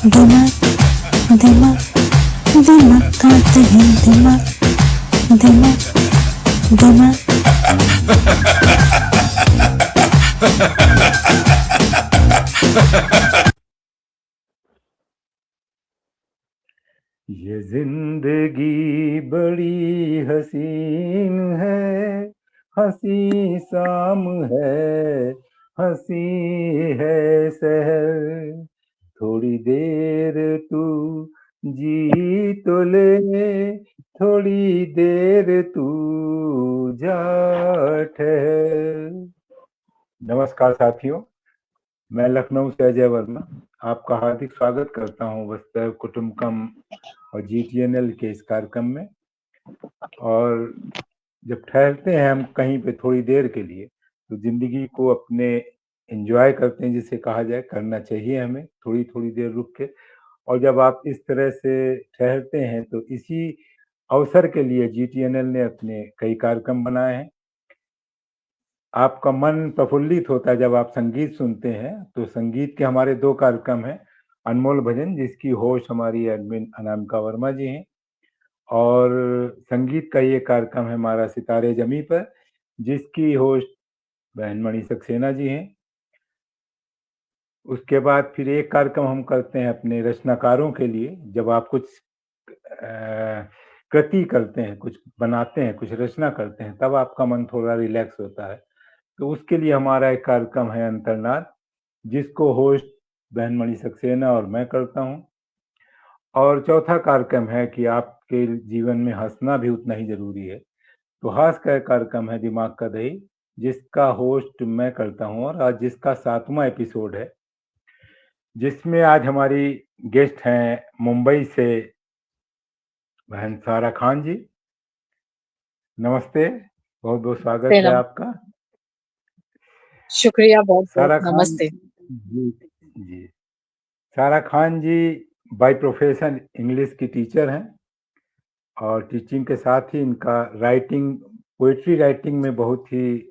दिमाग दिमाग दिमाग खाते हैं दिमाग दिमाग दिमाग ये जिंदगी बड़ी हसीन है, हंसी शाम है, हंसी है सहर। थोड़ी देर तू जी तो ले, थोड़ी देर तू जा ठहर। नमस्कार साथियों, मैं लखनऊ से अजय वर्मा आपका हार्दिक स्वागत करता हूं वसुधैव कुटुंबकम और GTNL के इस कार्यक्रम में। और जब ठहरते हैं हम कहीं पे थोड़ी देर के लिए, तो जिंदगी को अपने एंजॉय करते हैं, जिसे कहा जाए, करना चाहिए हमें थोड़ी थोड़ी देर रुक के। और जब आप इस तरह से ठहरते हैं तो इसी अवसर के लिए GTNL ने अपने कई कार्यक्रम बनाए हैं। आपका मन प्रफुल्लित होता है जब आप संगीत सुनते हैं। तो संगीत के हमारे 2 कार्यक्रम हैं, अनमोल भजन, जिसकी होस्ट हमारी एडमिन अनामिका वर्मा जी हैं, और संगीत का ये कार्यक्रम है हमारा सितारे जमी पर, जिसकी होस्ट बहन मणि सक्सेना जी हैं। उसके बाद फिर एक कार्यक्रम हम करते हैं अपने रचनाकारों के लिए। जब आप कुछ कृति करते हैं, कुछ बनाते हैं, कुछ रचना करते हैं, तब आपका मन थोड़ा रिलैक्स होता है। तो उसके लिए हमारा एक कार्यक्रम है अंतर्नाद, जिसको होस्ट बहन मणि सक्सेना और मैं करता हूं। और चौथा कार्यक्रम है कि आपके जीवन में हंसना भी उतना ही जरूरी है, तो हास्य का कार्यक्रम है दिमाग का दही, जिसका होस्ट मैं करता हूं, और आज जिसका 7वां एपिसोड है, जिसमें आज हमारी गेस्ट हैं मुंबई से बहन सारा खान जी। नमस्ते, बहुत बहुत स्वागत है आपका। शुक्रिया, बहुत बहुत सारा खान नमस्ते जी। जी, सारा खान जी बाय प्रोफेशन इंग्लिश की टीचर हैं, और टीचिंग के साथ ही इनका राइटिंग, पोइट्री राइटिंग में बहुत ही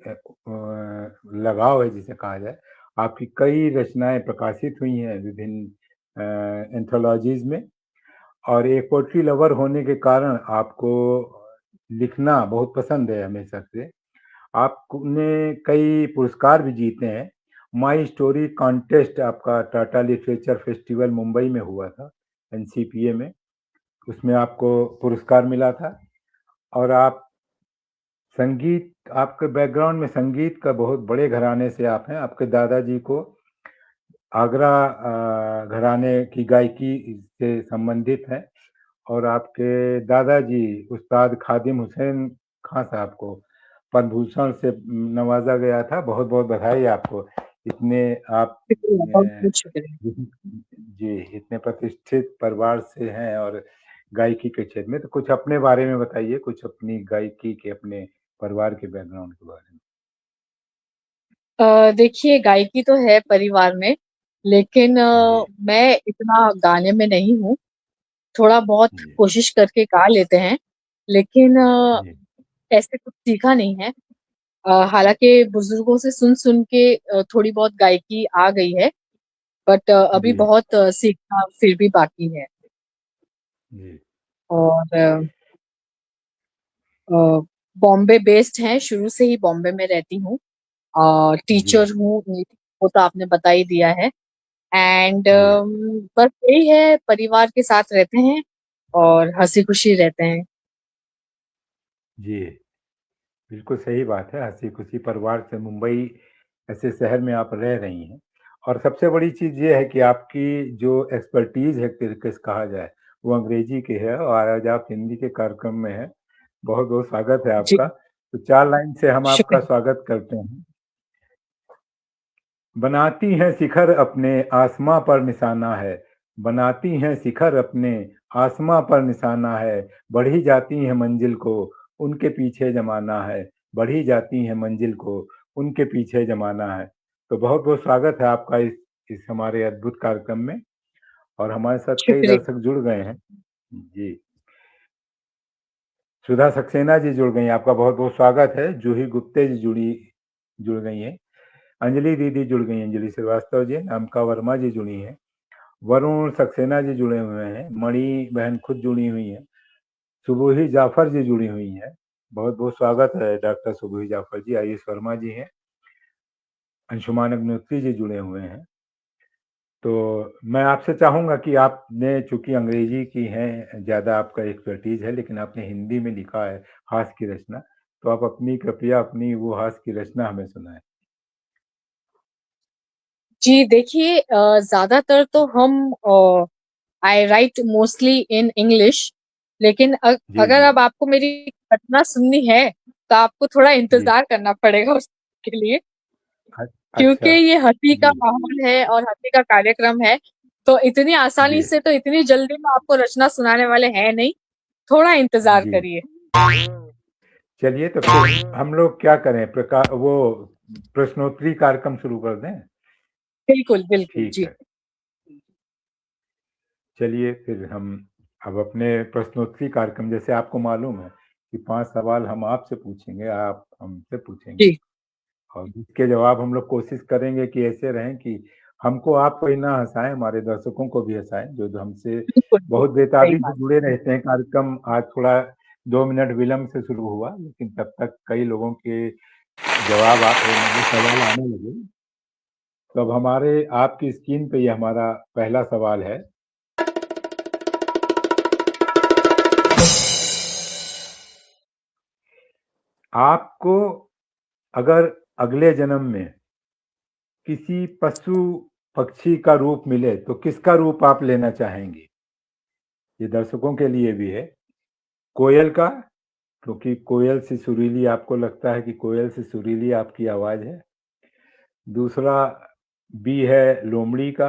लगाव है, जिसे कहा जाए। आपकी कई रचनाएं प्रकाशित हुई हैं विभिन्न एंथोलॉजीज में, और एक पोइट्री लवर होने के कारण आपको लिखना बहुत पसंद है हमेशा से। आपने कई पुरस्कार भी जीते हैं। माई स्टोरी कॉन्टेस्ट आपका टाटा लिटरेचर फेस्टिवल मुंबई में हुआ था, NCPA में, उसमें आपको पुरस्कार मिला था। और आप संगीत, आपके बैकग्राउंड में संगीत का बहुत बड़े घराने से आप हैं। आपके दादाजी को आगरा घराने की गायकी से संबंधित है, और आपके दादाजी उस्ताद खादिम हुसैन खां साहब को पद्म भूषण से नवाजा गया था। बहुत बहुत बधाई आपको। इतने आप बहुत शुक्रिया। जी, इतने प्रतिष्ठित परिवार से हैं और गायकी के क्षेत्र में। तो कुछ अपने बारे में बताइए, कुछ अपनी गायकी के, अपने परिवार के बैकग्राउंड के बारे में। देखिए, गायकी तो है परिवार में, लेकिन जी मैं इतना गाने में नहीं हूँ। थोड़ा बहुत जी कोशिश करके गा लेते हैं, लेकिन जी ऐसे कुछ सीखा नहीं है। हालांकि बुजुर्गों से सुन सुन के थोड़ी बहुत गायकी आ गई है, बट अभी जी बहुत सीखना फिर भी बाकी है। जी और बॉम्बे बेस्ड है, शुरू से ही बॉम्बे में रहती हूँ, और जी टीचर हूँ, वो तो आपने बता ही दिया है। एंड जी बस यही है, परिवार के साथ रहते हैं और हंसी खुशी रहते हैं। जी, बिल्कुल सही बात है। हंसी खुशी परिवार से मुंबई ऐसे शहर में आप रह रही हैं। और सबसे बड़ी चीज़ ये है कि आपकी जो एक्सपर्टीज है, किस कहा जाए, वो अंग्रेजी की है, और आज आप हिंदी के कार्यक्रम में हैं। बहुत बहुत स्वागत है जी, आपका। तो 4 लाइन से हम आपका शुक्रिया। स्वागत करते हैं। बनाती हैं शिखर अपने आसमां पर निशाना है, बनाती हैं शिखर अपने आसमां पर निशाना है, बढ़ी जाती हैं मंजिल को उनके पीछे जमाना है, बढ़ी जाती हैं मंजिल को उनके पीछे जमाना है। तो बहुत बहुत स्वागत है आपका इस हमारे अद्भुत कार्यक्रम में। और हमारे साथ कई शुक्रिया। दर्शक जुड़ गए हैं। जी, सुधा सक्सेना जी जुड़ गई हैं, आपका बहुत बहुत स्वागत है। जूही गुप्ते जी जुड़ गई हैं। अंजलि दीदी जुड़ गई हैं, अंजलि श्रीवास्तव जी, नामिका वर्मा जी जुड़ी हैं। वरुण सक्सेना जी जुड़े हुए हैं, मणि बहन खुद जुड़ी हुई हैं, सुबुही जाफर जी जुड़ी हुई हैं। बहुत बहुत स्वागत है डॉक्टर सुबुही जाफर जी। आयुष वर्मा जी हैं, अंशुमान अग्निहोत्री जी जुड़े हुए हैं। तो मैं आपसे चाहूंगा कि आपने चूंकि अंग्रेजी की है ज़्यादा आपका एक्सपर्टीज है, लेकिन आपने हिंदी में लिखा है हास्य की रचना, तो आप अपनी कृपया अपनी वो हास्य की रचना हमें सुनाएं। जी देखिए, ज्यादातर तो हम आई राइट मोस्टली इन इंग्लिश, लेकिन जी अगर जी अब आपको मेरी घटना सुननी है तो आपको थोड़ा जी। इंतजार करना पड़ेगा उसके लिए, अ- क्योंकि अच्छा। ये हंसी का जी माहौल है और हंसी का कार्यक्रम है। तो इतनी आसानी जी से तो इतनी जल्दी में आपको रचना सुनाने वाले हैं नहीं, थोड़ा इंतजार जी। करिए। चलिए तो फिर हम लोग क्या करें, वो प्रश्नोत्तरी कार्यक्रम शुरू कर दें। बिल्कुल बिल्कुल ठीक जी। है, चलिए फिर हम अब अपने प्रश्नोत्तरी कार्यक्रम, जैसे आपको मालूम है कि 5 सवाल हम आपसे पूछेंगे, आप हमसे पूछेंगे, जी और इसके जवाब हम लोग कोशिश करेंगे कि ऐसे रहें कि हमको आपको ही ना हंसाएं, हमारे दर्शकों को भी हंसाएं, जो हमसे बिल्कुल बहुत बिल्कुल, सही बेताबी से बात। जुड़े रहते हैं। कार्यक्रम आज थोड़ा 2 मिनट विलम्ब से शुरू हुआ, लेकिन तब तक कई लोगों के मतलब सवाल आने लगे। तो अब हमारे आपकी स्क्रीन पे ये हमारा पहला सवाल है। आपको अगर अगले जन्म में किसी पशु पक्षी का रूप मिले तो किसका रूप आप लेना चाहेंगे? ये दर्शकों के लिए भी है। कोयल का, क्योंकि कोयल से सुरीली आपको लगता है कि कोयल से सुरीली आपकी आवाज है। दूसरा बी है लोमड़ी का,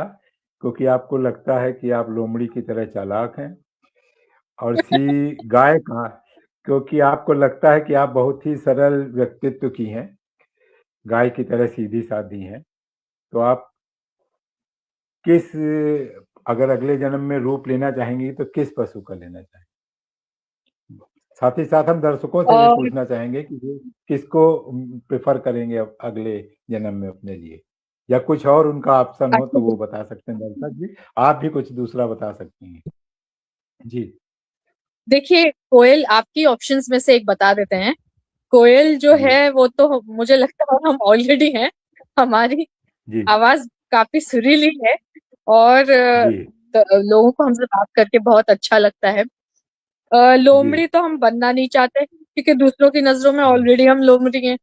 क्योंकि आपको लगता है कि आप लोमड़ी की तरह चालाक हैं। और सी गाय का, क्योंकि आपको लगता है कि आप बहुत ही सरल व्यक्तित्व की हैं, गाय की तरह सीधी सादी हैं। तो आप किस, अगर अगले जन्म में रूप लेना चाहेंगी तो किस पशु का लेना चाहेंगे? साथ ही साथ हम दर्शकों से ये और पूछना चाहेंगे कि वो किसको प्रेफर करेंगे अगले जन्म में अपने लिए, या कुछ और उनका ऑप्शन हो अच्छा, तो वो बता सकते हैं दर्शक जी। आप भी कुछ दूसरा बता सकती हैं। जी देखिए कोयल आपकी ऑप्शंस में से एक बता देते हैं। कोयल जो जी है वो तो मुझे लगता है हम ऑलरेडी हैं। हमारी जी आवाज काफी सुरीली है और जी लोगों को हमसे बात करके बहुत अच्छा लगता है। जी लोमड़ी तो हम बनना नहीं चाहते, क्योंकि दूसरों की नजरों में ऑलरेडी हम लोमड़ी हैं।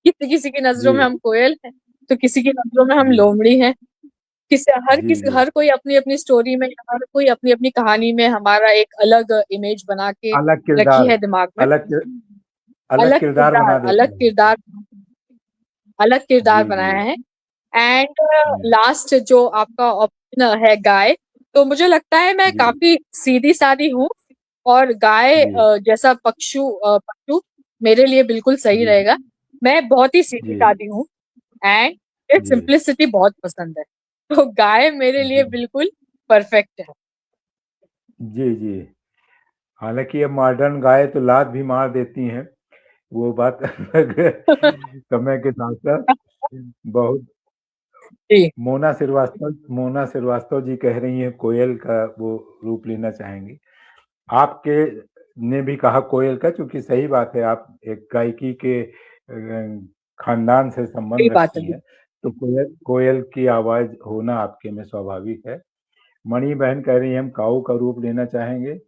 किसी किसी की नजरों जी में हम कोयल हैं, तो किसी की नजरों में हम जी लोमड़ी हैं। जी जी हर कोई अपनी अपनी स्टोरी में, हर कोई अपनी अपनी कहानी में हमारा एक अलग इमेज बना के अलग रखी किरदार, है दिमाग में। अलग अलग किरदार बना देते अलग हैं। किरदार, अलग किरदार जी जी बनाया है। एंड जी लास्ट जो आपका ऑप्शन है गाय, तो मुझे लगता है मैं जी काफी सीधी सादी हूँ, और गाय जी जैसा पशु मेरे लिए बिल्कुल सही जी रहेगा। मैं बहुत ही सीधी जी सादी हूँ एंड इट जी सिंप्लिसिटी बहुत पसंद है, तो गाय मेरे लिए जी बिल्कुल परफेक्ट है। जी जी। हालांकि ये मॉडर्न गाय तो लात भी मार देती हैं, वो बात अलग है। समय के साथ साथ बहुत, जी मोना श्रीवास्तव जी कह रही हैं कोयल का वो रूप लेना चाहेंगी। आपके ने भी कहा कोयल का, क्योंकि सही बात है, आप एक गायकी के खानदान से सही संबंध बात है। रखती हैं, तो कोयल कोयल की आवाज होना आपके में स्वाभाविक है। मणि बहन कह रही हैं हम काऊ का रूप लेना चाहेंगे।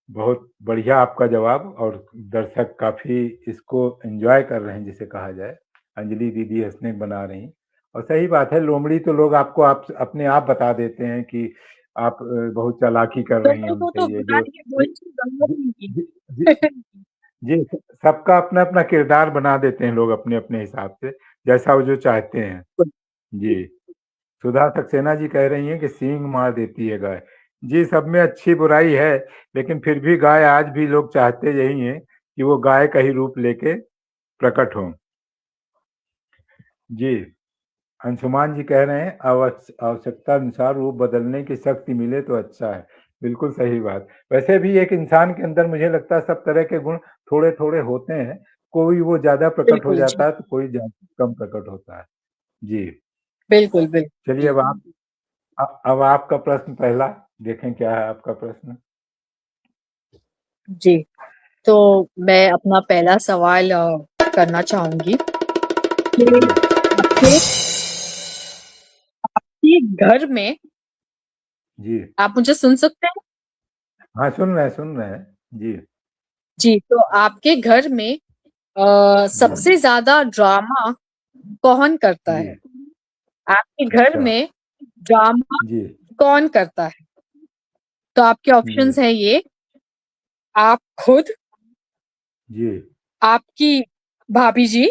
बहुत बढ़िया आपका जवाब, और दर्शक काफी इसको एंजॉय कर रहे हैं जिसे कहा जाए। अंजलि दीदी हंसने बना रही, और सही बात है, लोमड़ी तो लोग आपको आप अपने आप बता देते हैं कि आप बहुत चालाकी कर रही हैं लोगों को तो उनसे, ये जो बताने की बोलने की जरूरत जी, नहीं जी, जी, जी, सबका अपना अपना किरदार बना देते हैं लोग अपने अपने हिसाब से, जैसा वो जो चाहते हैं। जी, सुधा सक्सेना जी कह रही हैं कि सींग मार देती है गाय। जी, सब में अच्छी बुराई है, लेकिन फिर भी गाय आज भी लोग चाहते यही हैं कि वो गाय का ही रूप लेके प्रकट हों। जी, अंशुमान जी कह रहे हैं आवश्यकता अनुसार रूप बदलने की शक्ति मिले तो अच्छा है। बिल्कुल सही बात। वैसे भी एक इंसान के अंदर मुझे लगता है सब तरह के गुण थोड़े थोड़े होते हैं, कोई वो ज्यादा प्रकट हो बिल्कुल जी, जाता है तो कोई कम प्रकट होता है। जी, बिल्कुल बिल्कुल चलिए जी। अब आप अब आपका प्रश्न पहला, देखें क्या है आपका प्रश्न। जी, तो मैं अपना पहला सवाल करना चाहूंगी कि आपके आपके घर में, जी आप मुझे सुन सकते हैं? हाँ, सुन रहे हैं जी। जी, तो आपके घर में जी सबसे ज्यादा ड्रामा कौन करता जी। है? आपके घर अच्छा। में ड्रामा जी कौन करता है? तो आपके जी ऑप्शंस है ये, आप खुद, जी आपकी भाभी जी,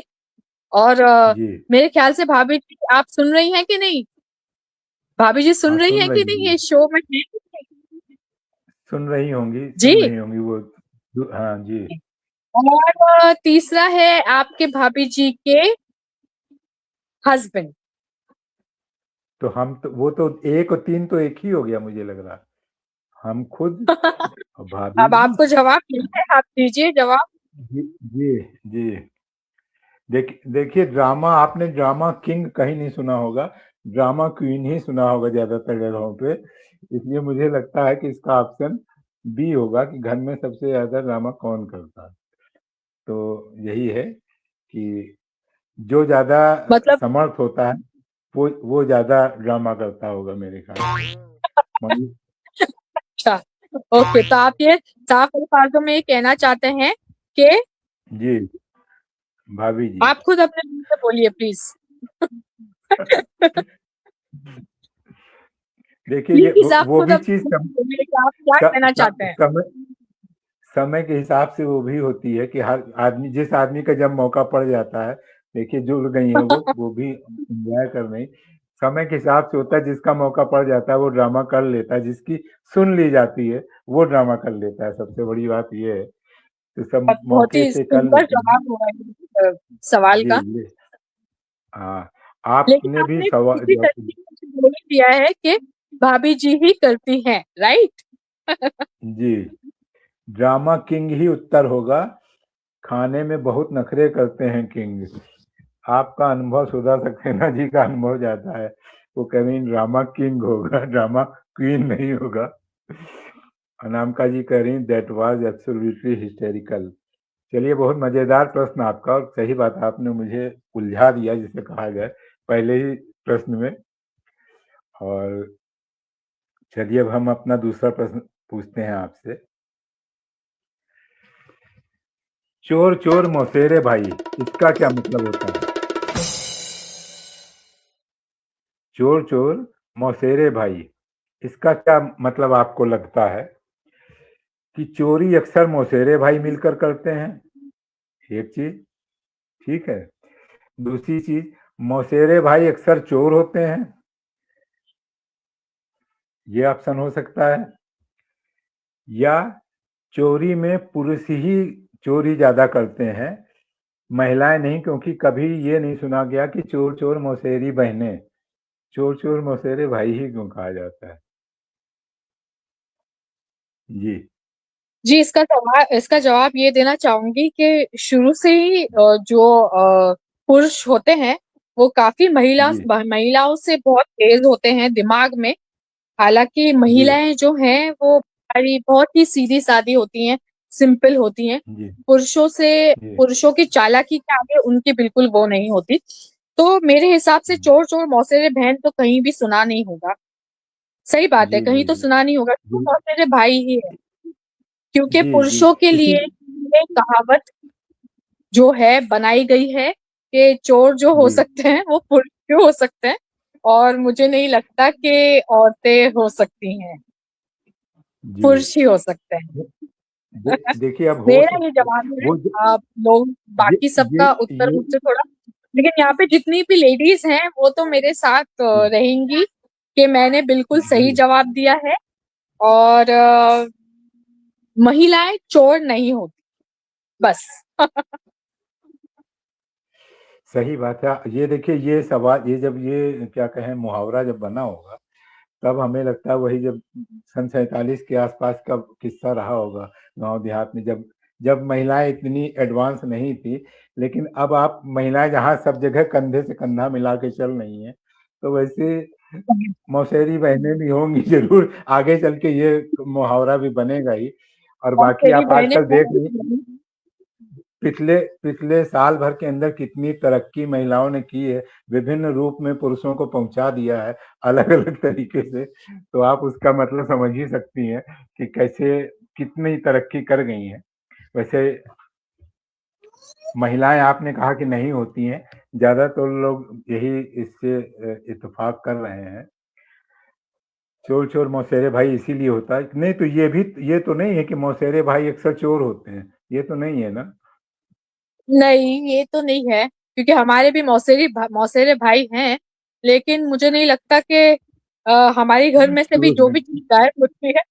और जी। मेरे ख्याल से भाभी जी आप सुन रही हैं कि नहीं? भाभी जी हाँ, सुन रही सुन हैं कि रही नहीं, होंगी, ये शो में है कि नहीं? सुन जी। रही होंगी वो। हाँ जी। और तीसरा है आपके भाभी जी के हस्बैंड। तो हम तो वो तो एक और तीन तो एक ही हो गया मुझे लग रहा। हम खुद और भाभी अब जी। आपको जवाब मिला है, आप दीजिए जवाब। जी जी जी। देखिए, ड्रामा, आपने ड्रामा किंग कहीं नहीं सुना होगा, ड्रामा क्वीन ही सुना होगा ज्यादातर जगहों पे। इसलिए मुझे लगता है कि इसका ऑप्शन बी होगा कि घर में सबसे ज्यादा ड्रामा कौन करता है। तो यही है कि जो ज्यादा मतलब समर्थ होता है वो ज्यादा ड्रामा करता होगा मेरे ख्याल से। मम्मी। अच्छा, ओके, तो आप ये साफ अल्फाजों में ये कहना चाहते हैं कि जी, भाभी जी। आप खुद अपने मुंह से बोलिए प्लीज। देखिए, ये प्लीज आप वो खुद भी अपने चीज मुंह से बोलिए कि आप क्या कहना चाहते हैं। समय समय के हिसाब से वो भी होती है कि हर आदमी, जिस आदमी का जब मौका पड़ जाता है, देखिए जुड़ गई है वो भी एंजॉय कर रही। समय के हिसाब से होता है, जिसका मौका पड़ जाता है वो ड्रामा कर लेता है, जिसकी सुन ली जाती है वो ड्रामा कर लेता है। सबसे बड़ी बात ये है, तो सब बहुत मौके ही से कर सुंदर लेते हैं। जवाब हुआ है सवाल जी का। जी। हाँ, लेकिन आपने भी आपने सवाल इसी तरीके से मुझे बोल ही दिया है कि भाभी जी ही करती हैं, राइट? जी, ड्रामा किंग ही उत्तर होगा। खाने में बहुत नखरे करते हैं किंग। आपका अनुभव सुधा सक्सेना जी का अनुभव ज्यादा है, वो कभी ड्रामा किंग होगा, ड्रामा क्वीन नहीं होगा। अनामिका जी कह रही दैट वाज एब्सोल्युटली हिस्टेरिकल। चलिए, बहुत मजेदार प्रश्न आपका, और सही बात है, आपने मुझे उलझा दिया जिसे कहा जाए पहले ही प्रश्न में। और चलिए, अब हम अपना दूसरा प्रश्न पूछते हैं आपसे। चोर चोर मौसेरे भाई, इसका क्या मतलब होता है? चोर चोर मौसेरे भाई, इसका क्या मतलब आपको लगता है? कि चोरी अक्सर मौसेरे भाई मिलकर करते हैं, एक चीज, ठीक है। दूसरी चीज, मौसेरे भाई अक्सर चोर होते हैं, ये ऑप्शन हो सकता है। या चोरी में पुरुष ही चोरी ज्यादा करते हैं, महिलाएं नहीं, क्योंकि कभी ये नहीं सुना गया कि चोर चोर मौसेरी बहनें, चोर चोर मौसेरे भाई ही क्यों कहा जाता है? जी जी, इसका जवाब ये देना चाहूंगी कि शुरू से ही जो पुरुष होते हैं वो काफी जी महिलाओं से बहुत तेज होते हैं दिमाग में। हालांकि जी महिलाएं जो हैं वो हमारी बहुत ही सीधी सादी होती हैं, सिंपल होती हैं। जी जी पुरुषों की चालाकी के आगे उनकी बिल्कुल वो नहीं होती। तो मेरे हिसाब से चोर चोर मौसेरे बहन तो कहीं भी सुना नहीं होगा। सही बात है, जी कहीं जी तो जी सुना नहीं होगा, तो जी मौसेरे भाई ही है। क्योंकि जी जी। पुरुषों के इसी लिए ये कहावत जो है बनाई गई है कि चोर जो हो जी सकते हैं वो पुरुष भी हो सकते हैं, और मुझे नहीं लगता कि औरतें हो सकती हैं, जी। पुरुष ही हो सकते हैं। देखिए, अब हो मेरा ये सकता जवाब है। वो आप लोग ये बाकी ये सबका उत्तर ये मुझसे थोड़ा, लेकिन यहाँ पे जितनी भी लेडीज हैं वो तो मेरे साथ रहेंगी कि मैंने बिल्कुल सही जी, जवाब दिया है। और महिलाएं चोर नहीं होती, बस। सही बात है। ये देखिए, ये सवाल, ये जब ये क्या कहें मुहावरा जब बना होगा, तब हमें लगता है वही जब सन 47 के आसपास का किस्सा रहा होगा, गांव देहात में, जब जब महिलाएं इतनी एडवांस नहीं थी। लेकिन अब आप महिलाएं जहां सब जगह कंधे से कंधा मिला के चल रही हैं, तो वैसे मौसेरी बहनें भी होंगी जरूर, आगे चल के ये मुहावरा भी बनेगा ही। और और बाकी तेरी आप बहनें आजकल देख रही, होंगी। पिछले पिछले साल भर के अंदर कितनी तरक्की महिलाओं ने की है, विभिन्न रूप में पुरुषों को पहुंचा दिया है अलग अलग तरीके से। तो आप उसका मतलब समझ ही सकती हैं कि कैसे कितनी तरक्की कर गई हैं। वैसे महिलाएं आपने कहा कि नहीं होती हैं, ज्यादातर लोग यही इससे इत्तेफाक कर रहे हैं। चोर चोर मौसेरे भाई इसीलिए होता है नहीं, तो ये भी, ये तो नहीं है कि मौसेरे भाई अक्सर चोर होते हैं, ये तो नहीं है ना? नहीं, ये तो नहीं है, क्योंकि हमारे भी मौसेरे भाई हैं, लेकिन मुझे नहीं लगता कि हमारे घर में से भी चोर जो है। भी चीज गायब होती है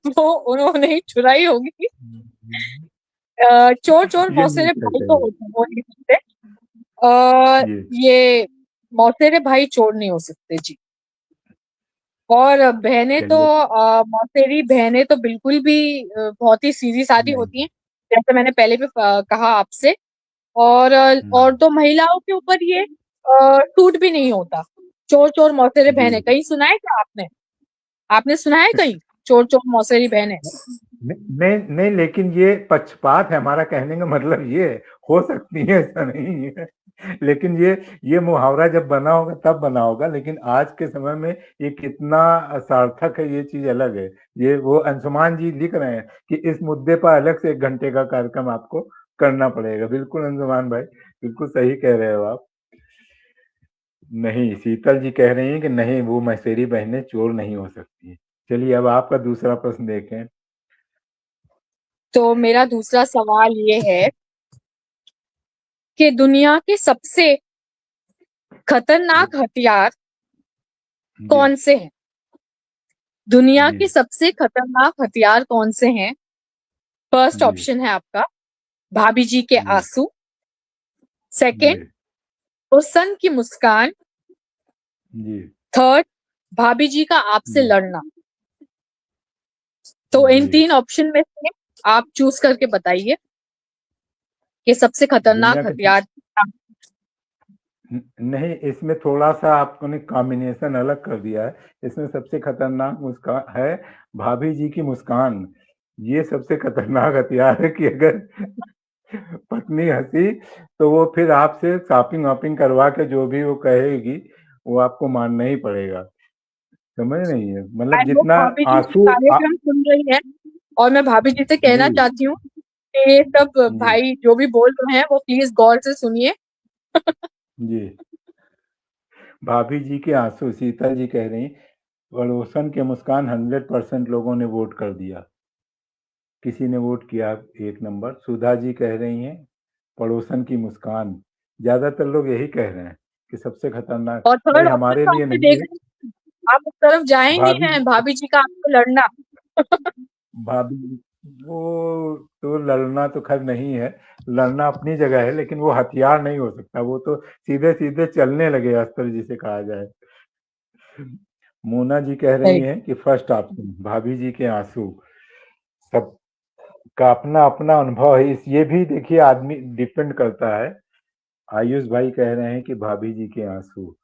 वो उन्होंने ही चुराई होगी। चोर चोर ये नहीं मौसेरे कह भाई तो सकते। होते हो नहीं सकते। अ, ये ये मौसेरे भाई चोर नहीं हो सकते जी। और बहनें तो चलिए। मौसेरी बहनें तो बिल्कुल भी बहुत ही सीधी सादी नहीं। होती हैं, जैसे मैंने पहले भी कहा आपसे। और तो महिलाओं के ऊपर ये सूट भी नहीं होता। चोर चोर मौसेरे जी। बहनें कहीं सुना है क्या आपने? आपने सुना है कहीं चोर चोर मौसेरी बहनें? नहीं नहीं, लेकिन ये पक्षपात है, हमारा कहने का मतलब ये है, हो सकती है, ऐसा नहीं है। लेकिन ये मुहावरा जब बना होगा तब बना होगा, लेकिन आज के समय में ये कितना सार्थक है ये चीज अलग है। ये वो अंशुमान जी लिख रहे हैं कि इस मुद्दे पर अलग से 1 घंटे का कार्यक्रम आपको करना पड़ेगा। बिल्कुल अंशुमान भाई, बिल्कुल सही कह रहे हो आप। नहीं, शीतल जी कह रही हैं कि नहीं, वो मौसेरी बहनें चोर नहीं हो सकती। चलिए अब आपका दूसरा प्रश्न देखें। तो मेरा दूसरा सवाल ये है कि दुनिया के सबसे खतरनाक हथियार जी कौन से हैं? दुनिया जी के सबसे खतरनाक हथियार कौन से हैं? फर्स्ट जी ऑप्शन है आपका भाभी जी के जी आंसू। जी सेकंड, हुस्न की मुस्कान। जी थर्ड, भाभी जी का आपसे जी लड़ना। तो इन जी। 3 ऑप्शन में से आप चूज करके बताइए कि सबसे दुनिया खतरनाक के हथियार क्या? नहीं, इसमें थोड़ा सा आपने कॉम्बिनेशन अलग कर दिया है। इसमें सबसे खतरनाक मुस्कान है, भाभी जी की मुस्कान। ये सबसे खतरनाक हथियार है कि अगर पत्नी हंसी तो वो फिर आपसे शॉपिंग वॉपिंग करवा के जो भी वो कहेगी वो आपको मानना ही पड़ेगा। समझ नहीं है मतलब आई होप जितना भाभी जी आंसू कार्यक्रम सुन रही है, और मैं भाभी जी से जी कहना चाहती हूँ कि ये सब जी भाई जो भी बोल रहे हैं वो प्लीज गौर से सुनिए। जी। भाभी जी के आंसू, शीतल जी कह रही, पड़ोसन के मुस्कान 100% लोगों ने वोट कर दिया। किसी ने वोट किया 1 नंबर। सुधा जी कह रही हैं पड़ोसन की मुस्कान। ज्यादातर लोग यही कह रहे हैं कि सबसे खतरनाक। और भाई थर्ड ऑप्शन हमारे तो लिए आपने नहीं है। देखा ही, आप उस तरफ जा ही नहीं भाभी, रहे हैं, भाभी जी का आपको लड़ना। भाभी, वो तो लड़ना तो खैर नहीं है, लड़ना अपनी जगह है, लेकिन वो हथियार नहीं हो सकता। वो तो सीधे सीधे चलने लगे अस्त्र जिसे कहा जाए। मोना जी कह रही सही। हैं कि फर्स्ट ऑप्शन भाभी जी के आंसू। सब का अपना अपना अनुभव है, इस ये भी देखिए आदमी डिपेंड करता है। आयुष भाई कह रहे हैं कि भाभी जी के आंसू।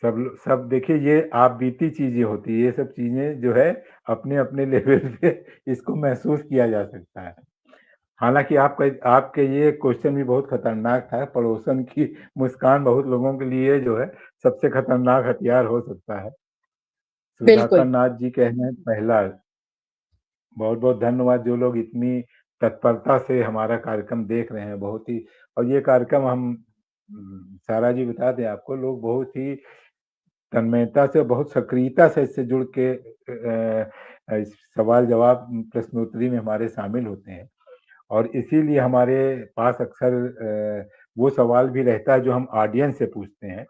सब देखिए, ये आप बीती चीजें होती है, ये सब चीजें जो है अपने अपने लेवल पे इसको महसूस किया जा सकता है। हालांकि आपका आपके ये क्वेश्चन भी बहुत खतरनाक था। पड़ोसन की मुस्कान बहुत लोगों के लिए जो है सबसे खतरनाक हथियार हो सकता है। सुधाकर बिल्कुल। नाथ जी कह रहे हैं पहला। बहुत बहुत धन्यवाद जो लोग इतनी तत्परता से हमारा कार्यक्रम देख रहे हैं, बहुत ही। और ये कार्यक्रम हम सारा जी बता दें आपको, लोग बहुत ही तन्मयता से, बहुत सक्रियता से इससे जुड़ के सवाल जवाब प्रश्नोत्तरी में हमारे शामिल होते हैं। और इसीलिए हमारे पास अक्सर वो सवाल भी रहता है जो हम ऑडियंस से पूछते हैं,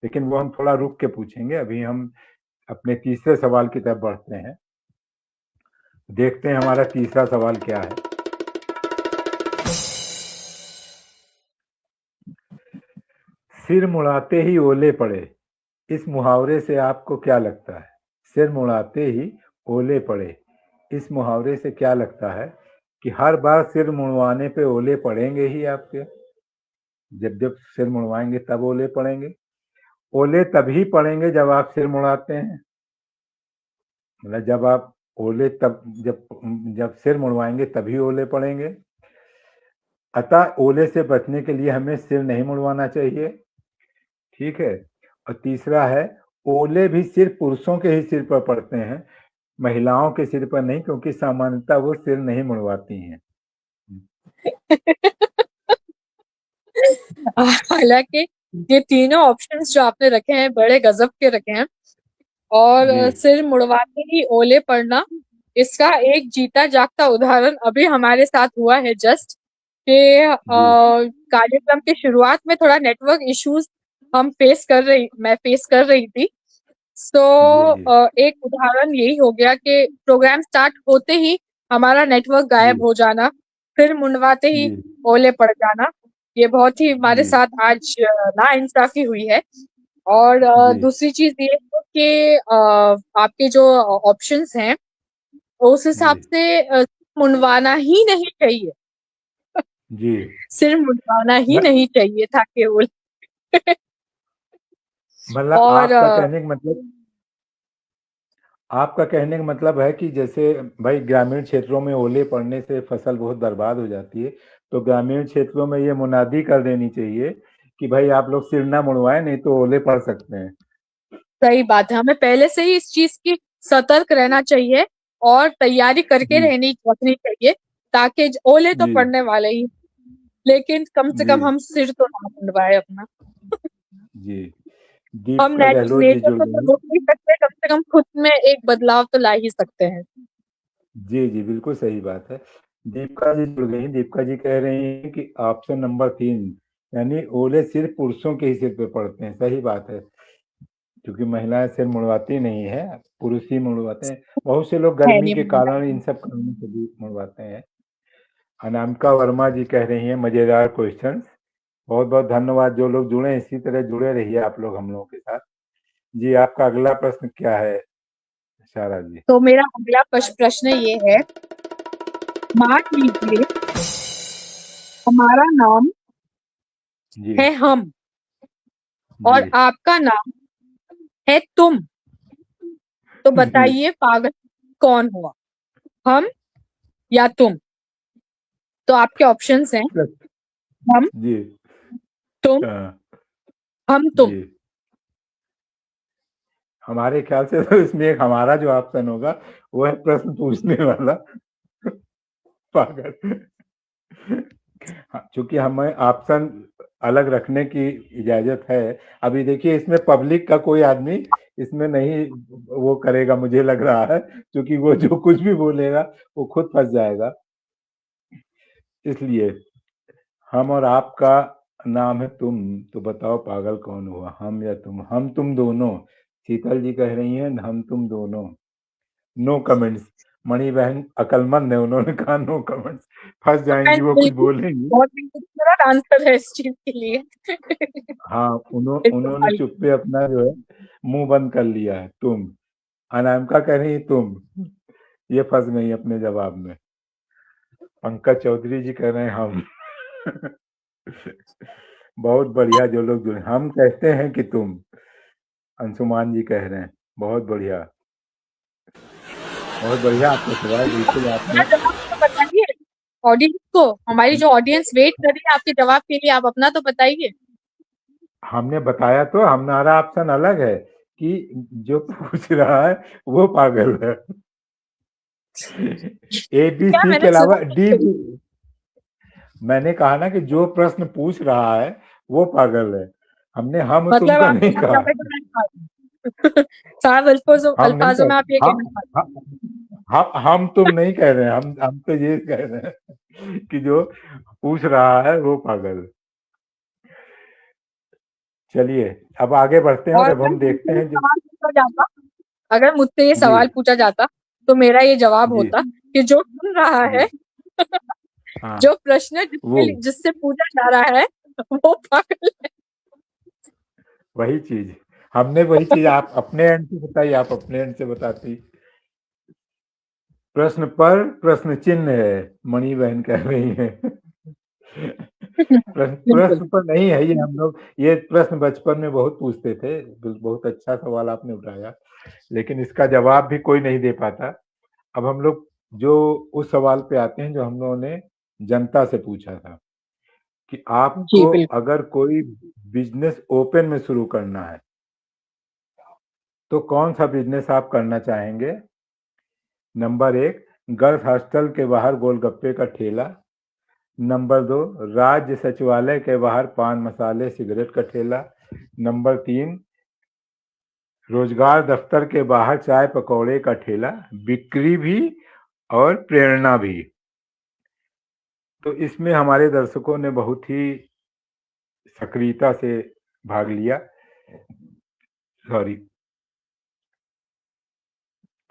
लेकिन वो हम थोड़ा रुक के पूछेंगे। अभी हम अपने तीसरे सवाल की तरफ बढ़ते हैं। देखते हैं हमारा तीसरा सवाल क्या है। सिर मुड़ाते ही ओले पड़े, इस मुहावरे से आपको क्या लगता है? सिर मुड़ाते ही ओले पड़े, इस मुहावरे से क्या लगता है कि हर बार सिर मुड़वाने पे ओले पड़ेंगे ही आपके? जब जब सिर मुड़वाएंगे तब ओले पड़ेंगे? ओले तभी पड़ेंगे जब आप सिर मुड़ाते हैं, मतलब जब आप ओले तब जब सिर मुड़वाएंगे तभी ओले पड़ेंगे। अतः ओले से बचने के लिए हमें सिर नहीं मुड़वाना चाहिए, ठीक है। और तीसरा है, ओले भी सिर्फ पुरुषों के ही सिर पर पड़ते हैं, महिलाओं के सिर पर नहीं, क्योंकि सामान्यतः वो सिर नहीं मुड़वाती हैं। हालांकि ये तीनों ऑप्शंस जो आपने रखे हैं बड़े गजब के रखे हैं। और जी सिर मुड़वाते ही ओले पड़ना, इसका एक जीता जागता उदाहरण अभी हमारे साथ हुआ है जस्ट कि जी कार्यक्रम की शुरुआत में थोड़ा नेटवर्क इश्यूज मैं फेस कर रही थी। सो जी जी एक उदाहरण यही हो गया कि प्रोग्राम स्टार्ट होते ही हमारा नेटवर्क जी गायब हो जाना, फिर मुंडवाते ही जी ओले पड़ जाना। ये बहुत ही हमारे जी साथ आज नाइंसाफी हुई है। और जी दूसरी चीज ये है कि आपके जो ऑप्शंस हैं उस जी हिसाब से मुंडवाना ही नहीं चाहिए, जी सिर्फ मुंडवाना ही म- नहीं चाहिए था केवल। मतलब और आपका कहने का मतलब है कि जैसे भाई ग्रामीण क्षेत्रों में ओले पड़ने से फसल बहुत बर्बाद हो जाती है, तो ग्रामीण क्षेत्रों में ये मुनादी कर देनी चाहिए कि भाई आप लोग सिर ना मुड़वाएं, नहीं तो ओले पड़ सकते हैं। सही बात है, हमें पहले से ही इस चीज की सतर्क रहना चाहिए और तैयारी करके जी रखनी चाहिए, ताकि ओले तो जी पड़ने वाले ही, लेकिन कम से जी कम हम सिर तो ना मुंडवाए अपना। जी हम दीपिका गहलोत जी नेचर जुड़ को तो गई। रोक नहीं सकते, कम से कम खुद में एक बदलाव तो ला ही सकते हैं। जी जी बिल्कुल सही बात है। दीपिका जी जुड़ गई। दीपिका जी कह रही हैं कि ऑप्शन नंबर 3, यानी ओले सिर्फ पुरुषों के ही सिर पे पड़ते हैं। सही बात है, क्योंकि महिलाएं सिर मुड़वाती नहीं है, पुरुष ही मुड़वाते हैं। बहुत से लोग है गर्मी नहीं के मुंडवाए। कारण इन सब कारणों से भी मुड़वाते हैं। अनामिका वर्मा जी कह रही हैं मजेदार क्वेश्चन। बहुत बहुत धन्यवाद, जो लोग जुड़े इसी तरह जुड़े रहिए आप लोग हम लोगों के साथ। जी आपका अगला प्रश्न क्या है शारा जी? तो मेरा अगला प्रश्न ये है, मान लीजिए हमारा नाम जी है हम जी और आपका नाम है तुम, तो जी बताइए पागल कौन हुआ, हम या तुम? तो आपके ऑप्शंस हैं, हम, जी तुम, हाँ, हम तुम। जी हमारे ख्याल से तो इसमें एक हमारा जो ऑप्शन होगा वो है प्रश्न पूछने वाला पागल। हाँ, चूंकि हमें ऑप्शन अलग रखने की इजाजत है। अभी देखिए इसमें पब्लिक का कोई आदमी इसमें नहीं वो करेगा, मुझे लग रहा है, क्योंकि वो जो कुछ भी बोलेगा वो खुद फंस जाएगा। इसलिए हम और आपका नाम है तुम, तो बताओ पागल कौन हुआ, हम या तुम? हम तुम दोनों। शीतल जी कह रही हैं हम तुम दोनों। No comments. मणि बहन अकलमंद है, उन्होंने कहा नो कमेंट्स। फंस मैं जाएंगी, वो कुछ बिल्कुल बोलेंगी। बहुत ही खूबसूरत आंसर है इस चीज के लिए। हाँ बिल्कुल उन्होंने खाली। चुप्पे अपना जो है मुंह बंद कर लिया है। तुम। अनामिका कह रही तुम, ये फंस गई अपने जवाब में। पंकज चौधरी जी कह रहे हैं हम। बहुत बढ़िया, जो लोग जुड़े हम कहते हैं कि तुम। अंशुमान जी कह रहे हैं बहुत बढ़िया, बहुत बढ़िया आपका सवाल, बिल्कुल अपना आपने। जवाब तो बताइए ऑडियंस को, हमारी जो ऑडियंस वेट कर रही है आपके जवाब के लिए, आप अपना तो बताइए। हमने बताया तो हमारा ऑप्शन अलग है कि जो पूछ रहा है वो पागल है। ए बी क्या सी के मैंने अलावा सुना डी नहीं? भी। मैंने कहा ना कि जो प्रश्न पूछ रहा है वो पागल है। हमने हम तुम मतलब का आप नहीं ये कहा। कहना चाह रहे हैं। साफ अल्फाजों हम नहीं अल्फाजों में आप ये कह कहना चाहते हम तुम नहीं कह रहे हैं, हम तो ये कह रहे हैं कि जो पूछ रहा है वो पागल है। चलिए अब आगे बढ़ते हैं हैं। और और अब हम देखते हैं जो। अगर मुझसे ये जी सवाल पूछा जाता तो मेरा ये जवाब जी होता कि जो सुन रहा जी है, हाँ जो प्रश्न वो जिससे पूछा जा रहा है वो पागल वही चीज, हमने वही चीज आप अपने एंड से बताई, आप अपने एंड से बताती। प्रश्न पर प्रश्न चिन्ह है, मणि बहन कह रही है। बिल्कुल। प्रश्न पर नहीं है ये, हम लोग ये प्रश्न बचपन में बहुत पूछते थे। बहुत अच्छा सवाल आपने उठाया, लेकिन इसका जवाब भी कोई नहीं दे पाता। अब हम लोग जो उस सवाल पे आते हैं जो हम लोगों ने जनता से पूछा था कि जी, आपको बिल्कुल। अगर कोई बिजनेस ओपन में शुरू करना है तो कौन सा बिजनेस आप करना चाहेंगे? नंबर 1, गर्ल्स हॉस्टल के बाहर गोलगप्पे का ठेला। नंबर 2, राज्य सचिवालय के बाहर पान मसाले सिगरेट का ठेला। नंबर 3, रोजगार दफ्तर के बाहर चाय पकौड़े का ठेला, बिक्री भी और प्रेरणा भी। तो इसमें हमारे दर्शकों ने बहुत ही सक्रियता से भाग लिया। सॉरी,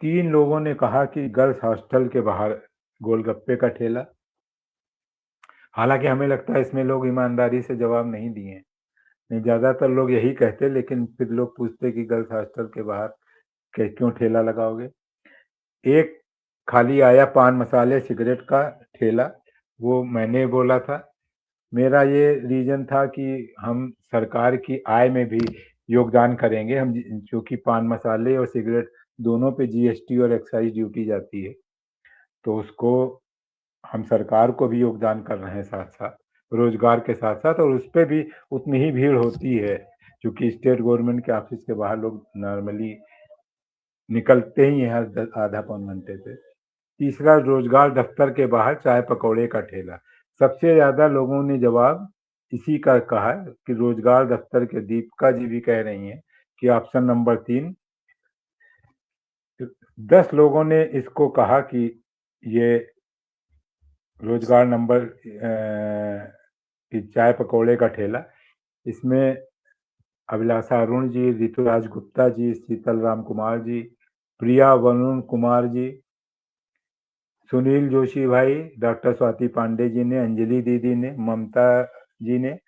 3 लोगों ने कहा कि गर्ल्स हॉस्टल के बाहर गोलगप्पे का ठेला। हालांकि हमें लगता है इसमें लोग ईमानदारी से जवाब नहीं दिए। नहीं, ज़्यादातर लोग यही कहते, लेकिन फिर लोग पूछते कि गर्ल्स हॉस्टल के बाहर क्यों ठेला लगाओगे। एक खाली आया पान मसाले सिगरेट का ठेला, वो मैंने बोला था। मेरा ये रीजन था कि हम सरकार की आय में भी योगदान करेंगे। हम क्योंकि पान मसाले और सिगरेट दोनों पे जीएसटी और एक्साइज ड्यूटी जाती है, तो उसको हम सरकार को भी योगदान कर रहे हैं साथ साथ, रोजगार के साथ साथ। और उस पर भी उतनी ही भीड़ होती है, क्योंकि स्टेट गवर्नमेंट के ऑफिस के बाहर लोग नॉर्मली निकलते ही हैं आधा पौन घंटे पे। तीसरा, रोजगार दफ्तर के बाहर चाय पकौड़े का ठेला। सबसे ज्यादा लोगों ने जवाब इसी का कहा कि रोजगार दफ्तर के, दीपिका जी भी कह रही हैं कि ऑप्शन नंबर 3। 10 लोगों ने इसको कहा कि ये रोजगार नंबर कि चाय पकौड़े का ठेला। इसमें अभिलाषा अरुण जी, ऋतुराज गुप्ता जी, शीतल राम कुमार जी, प्रिया वरुण कुमार जी, सुनील जोशी भाई, डॉक्टर स्वाति पांडे जी ने, अंजलि दीदी ने, ममता जी ने,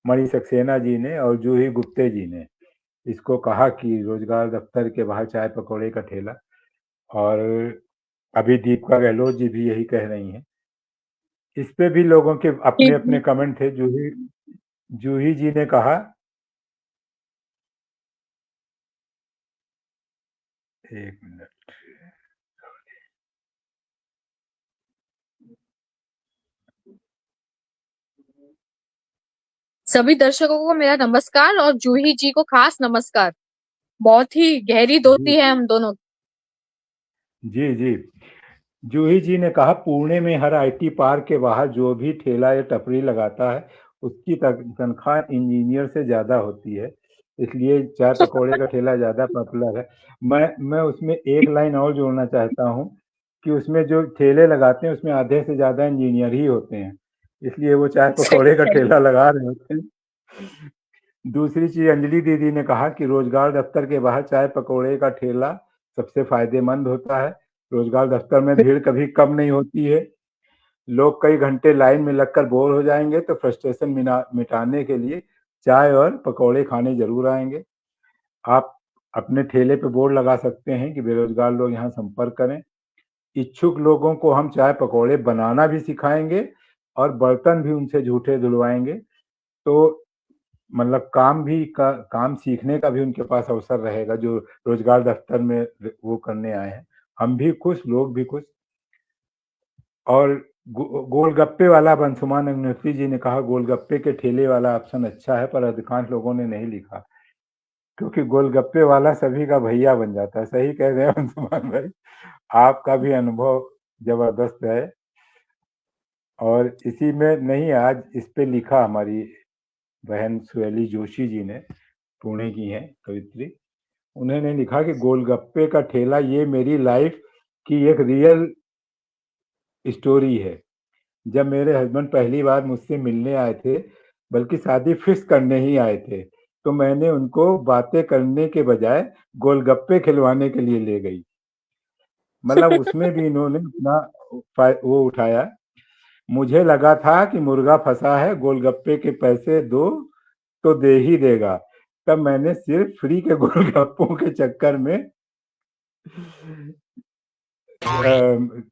मणि सक्सेना जी ने और जूही गुप्ते जी ने इसको कहा कि रोजगार दफ्तर के बाहर चाय पकौड़े का ठेला। और अभी दीपिका गहलोत जी भी यही कह रही हैं। इस पे भी लोगों के अपने अपने कमेंट थे। जूही जूही जी ने कहा, एक मिनट, सभी दर्शकों को मेरा नमस्कार और जूही जी को खास नमस्कार। बहुत ही गहरी दोस्ती है हम दोनों की। जी जी। जूही जी ने कहा, पुणे में हर आईटी पार्क के बाहर जो भी ठेला या टपरी लगाता है उसकी तनख्वाह इंजीनियर से ज्यादा होती है, इसलिए चाय पकौड़े का ठेला ज्यादा पॉपुलर है। मैं उसमें एक लाइन और जोड़ना चाहता हूँ कि उसमें जो ठेले लगाते हैं उसमें आधे से ज्यादा इंजीनियर ही होते हैं, इसलिए वो चाय पकौड़े का सही। ठेला लगा रहे होते हैं। दूसरी चीज, अंजलि दीदी ने कहा कि रोजगार दफ्तर के बाहर चाय पकौड़े का ठेला सबसे फायदेमंद होता है। रोजगार दफ्तर में भीड़ कभी कम नहीं होती है। लोग कई घंटे लाइन में लगकर बोर हो जाएंगे, तो फ्रस्ट्रेशन मिटाने के लिए चाय और पकौड़े खाने जरूर आएंगे। आप अपने ठेले पे बोर्ड लगा सकते हैं कि बेरोजगार लोग यहाँ संपर्क करें। इच्छुक लोगों को हम चाय पकौड़े बनाना भी सिखाएंगे और बर्तन भी उनसे झूठे धुलवाएंगे। तो मतलब काम सीखने का भी उनके पास अवसर रहेगा, जो रोजगार दफ्तर में वो करने आए हैं। हम भी खुश, लोग भी खुश। और गोलगप्पे वाला बंसुमान अग्निहोत्री जी ने कहा, गोलगप्पे के ठेले वाला ऑप्शन अच्छा है, पर अधिकांश लोगों ने नहीं लिखा, क्योंकि गोलगप्पे वाला सभी का भैया बन जाता है। सही कह रहे हैं बंसुमान भाई, आपका भी अनुभव जबरदस्त है। और इसी में नहीं, आज इस पे लिखा हमारी बहन सुएली जोशी जी ने, पुणे की हैं कवित्री। उन्होंने लिखा कि गोलगप्पे का ठेला ये मेरी लाइफ की एक रियल स्टोरी है। जब मेरे हस्बैंड पहली बार मुझसे मिलने आए थे, बल्कि शादी फिक्स करने ही आए थे, तो मैंने उनको बातें करने के बजाय गोलगप्पे खिलवाने के लिए ले गई। मतलब उसमें भी इन्होंने अपना वो उठाया। मुझे लगा था कि मुर्गा फंसा है, गोलगप्पे के पैसे दो तो दे ही देगा। तब मैंने सिर्फ फ्री के गोलगप्पों के चक्कर में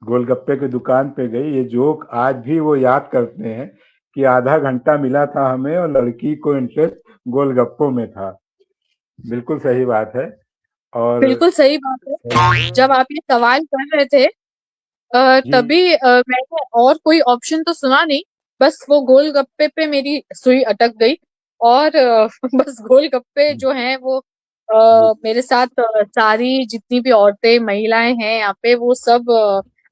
गोलगप्पे की दुकान पे गई। ये जोक आज भी वो याद करते हैं कि आधा घंटा मिला था हमें और लड़की को इंटरेस्ट गोलगप्पों में था। बिल्कुल सही बात है। और बिल्कुल सही बात है। जब आप ये सवाल कर रहे थे जी तभी मैंने और कोई ऑप्शन तो सुना नहीं, बस वो गोलगप्पे पे मेरी सुई अटक गई। और बस गोलगप्पे जो हैं वो जी मेरे साथ सारी जितनी भी औरतें महिलाएं हैं यहाँ पे वो सब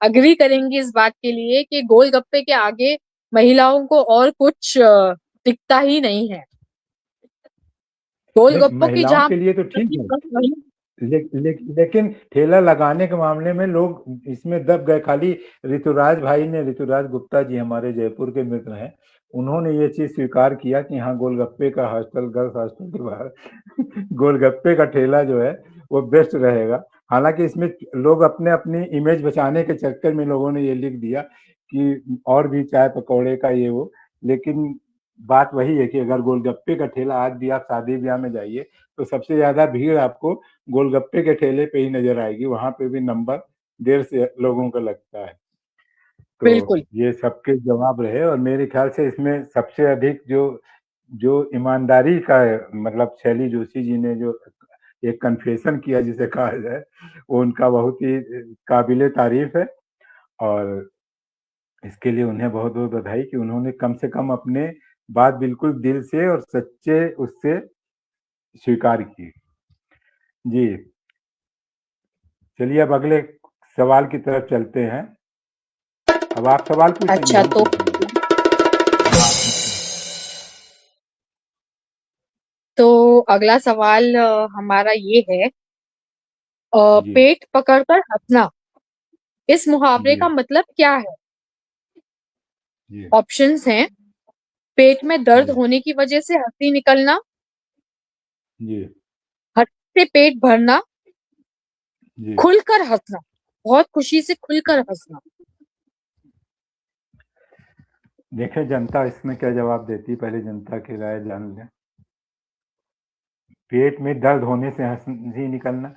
अग्री करेंगी इस बात के लिए कि गोलगप्पे के आगे महिलाओं को और कुछ दिखता ही नहीं है। नहीं, गोलगप्पों की महिलाओं जहाँ के लिए तो ठीक है, बस वही। लेकिन ठेला लगाने के मामले में लोग इसमें दब गए। खाली ऋतुराज भाई ने, ऋतुराज गुप्ता जी हमारे जयपुर के मित्र हैं, उन्होंने ये चीज स्वीकार किया कि हाँ, गोलगप्पे का हॉस्टल, गर्ल्स हॉस्टल के बाहर गोलगप्पे का ठेला जो है वो बेस्ट रहेगा। हालांकि इसमें लोग अपने अपनी इमेज बचाने के चक्कर में लोगों ने ये लिख दिया कि और भी चाय पकौड़े का ये वो, लेकिन बात वही है कि अगर गोलगप्पे का ठेला आज भी आप शादी ब्याह में जाइए तो सबसे ज्यादा भीड़ आपको गोलगप्पे के ठेले पे ही नजर आएगी। वहां पे भी नंबर देर से लोगों का लगता है। तो बिल्कुल ये सबके जवाब रहे। और मेरे ख्याल से इसमें सबसे अधिक जो जो ईमानदारी का मतलब शैली जोशी जी ने जो एक कन्फेशन किया जिसे कहा जाए, वो उनका बहुत ही काबिले तारीफ है। और इसके लिए उन्हें बहुत बहुत बधाई कि उन्होंने कम से कम अपने बात बिल्कुल दिल से और सच्चे उससे स्वीकार की। जी, चलिए अब अगले सवाल की तरफ चलते हैं। अब आप सवाल पूछेंगे, अच्छा हम तो पूछेंगे? तो अगला सवाल हमारा ये है, जी पेट पकड़कर हंसना इस मुहावरे जी का मतलब क्या है? जी ऑप्शंस हैं, पेट में दर्द जी होने की वजह से हंसी निकलना, जी हंसी से पेट भरना, जी खुलकर हंसना, बहुत खुशी से खुलकर हंसना। देखें जनता इसमें क्या जवाब देती है, पहले जनता की राय जान लें। पेट में दर्द होने से हंसी निकलना,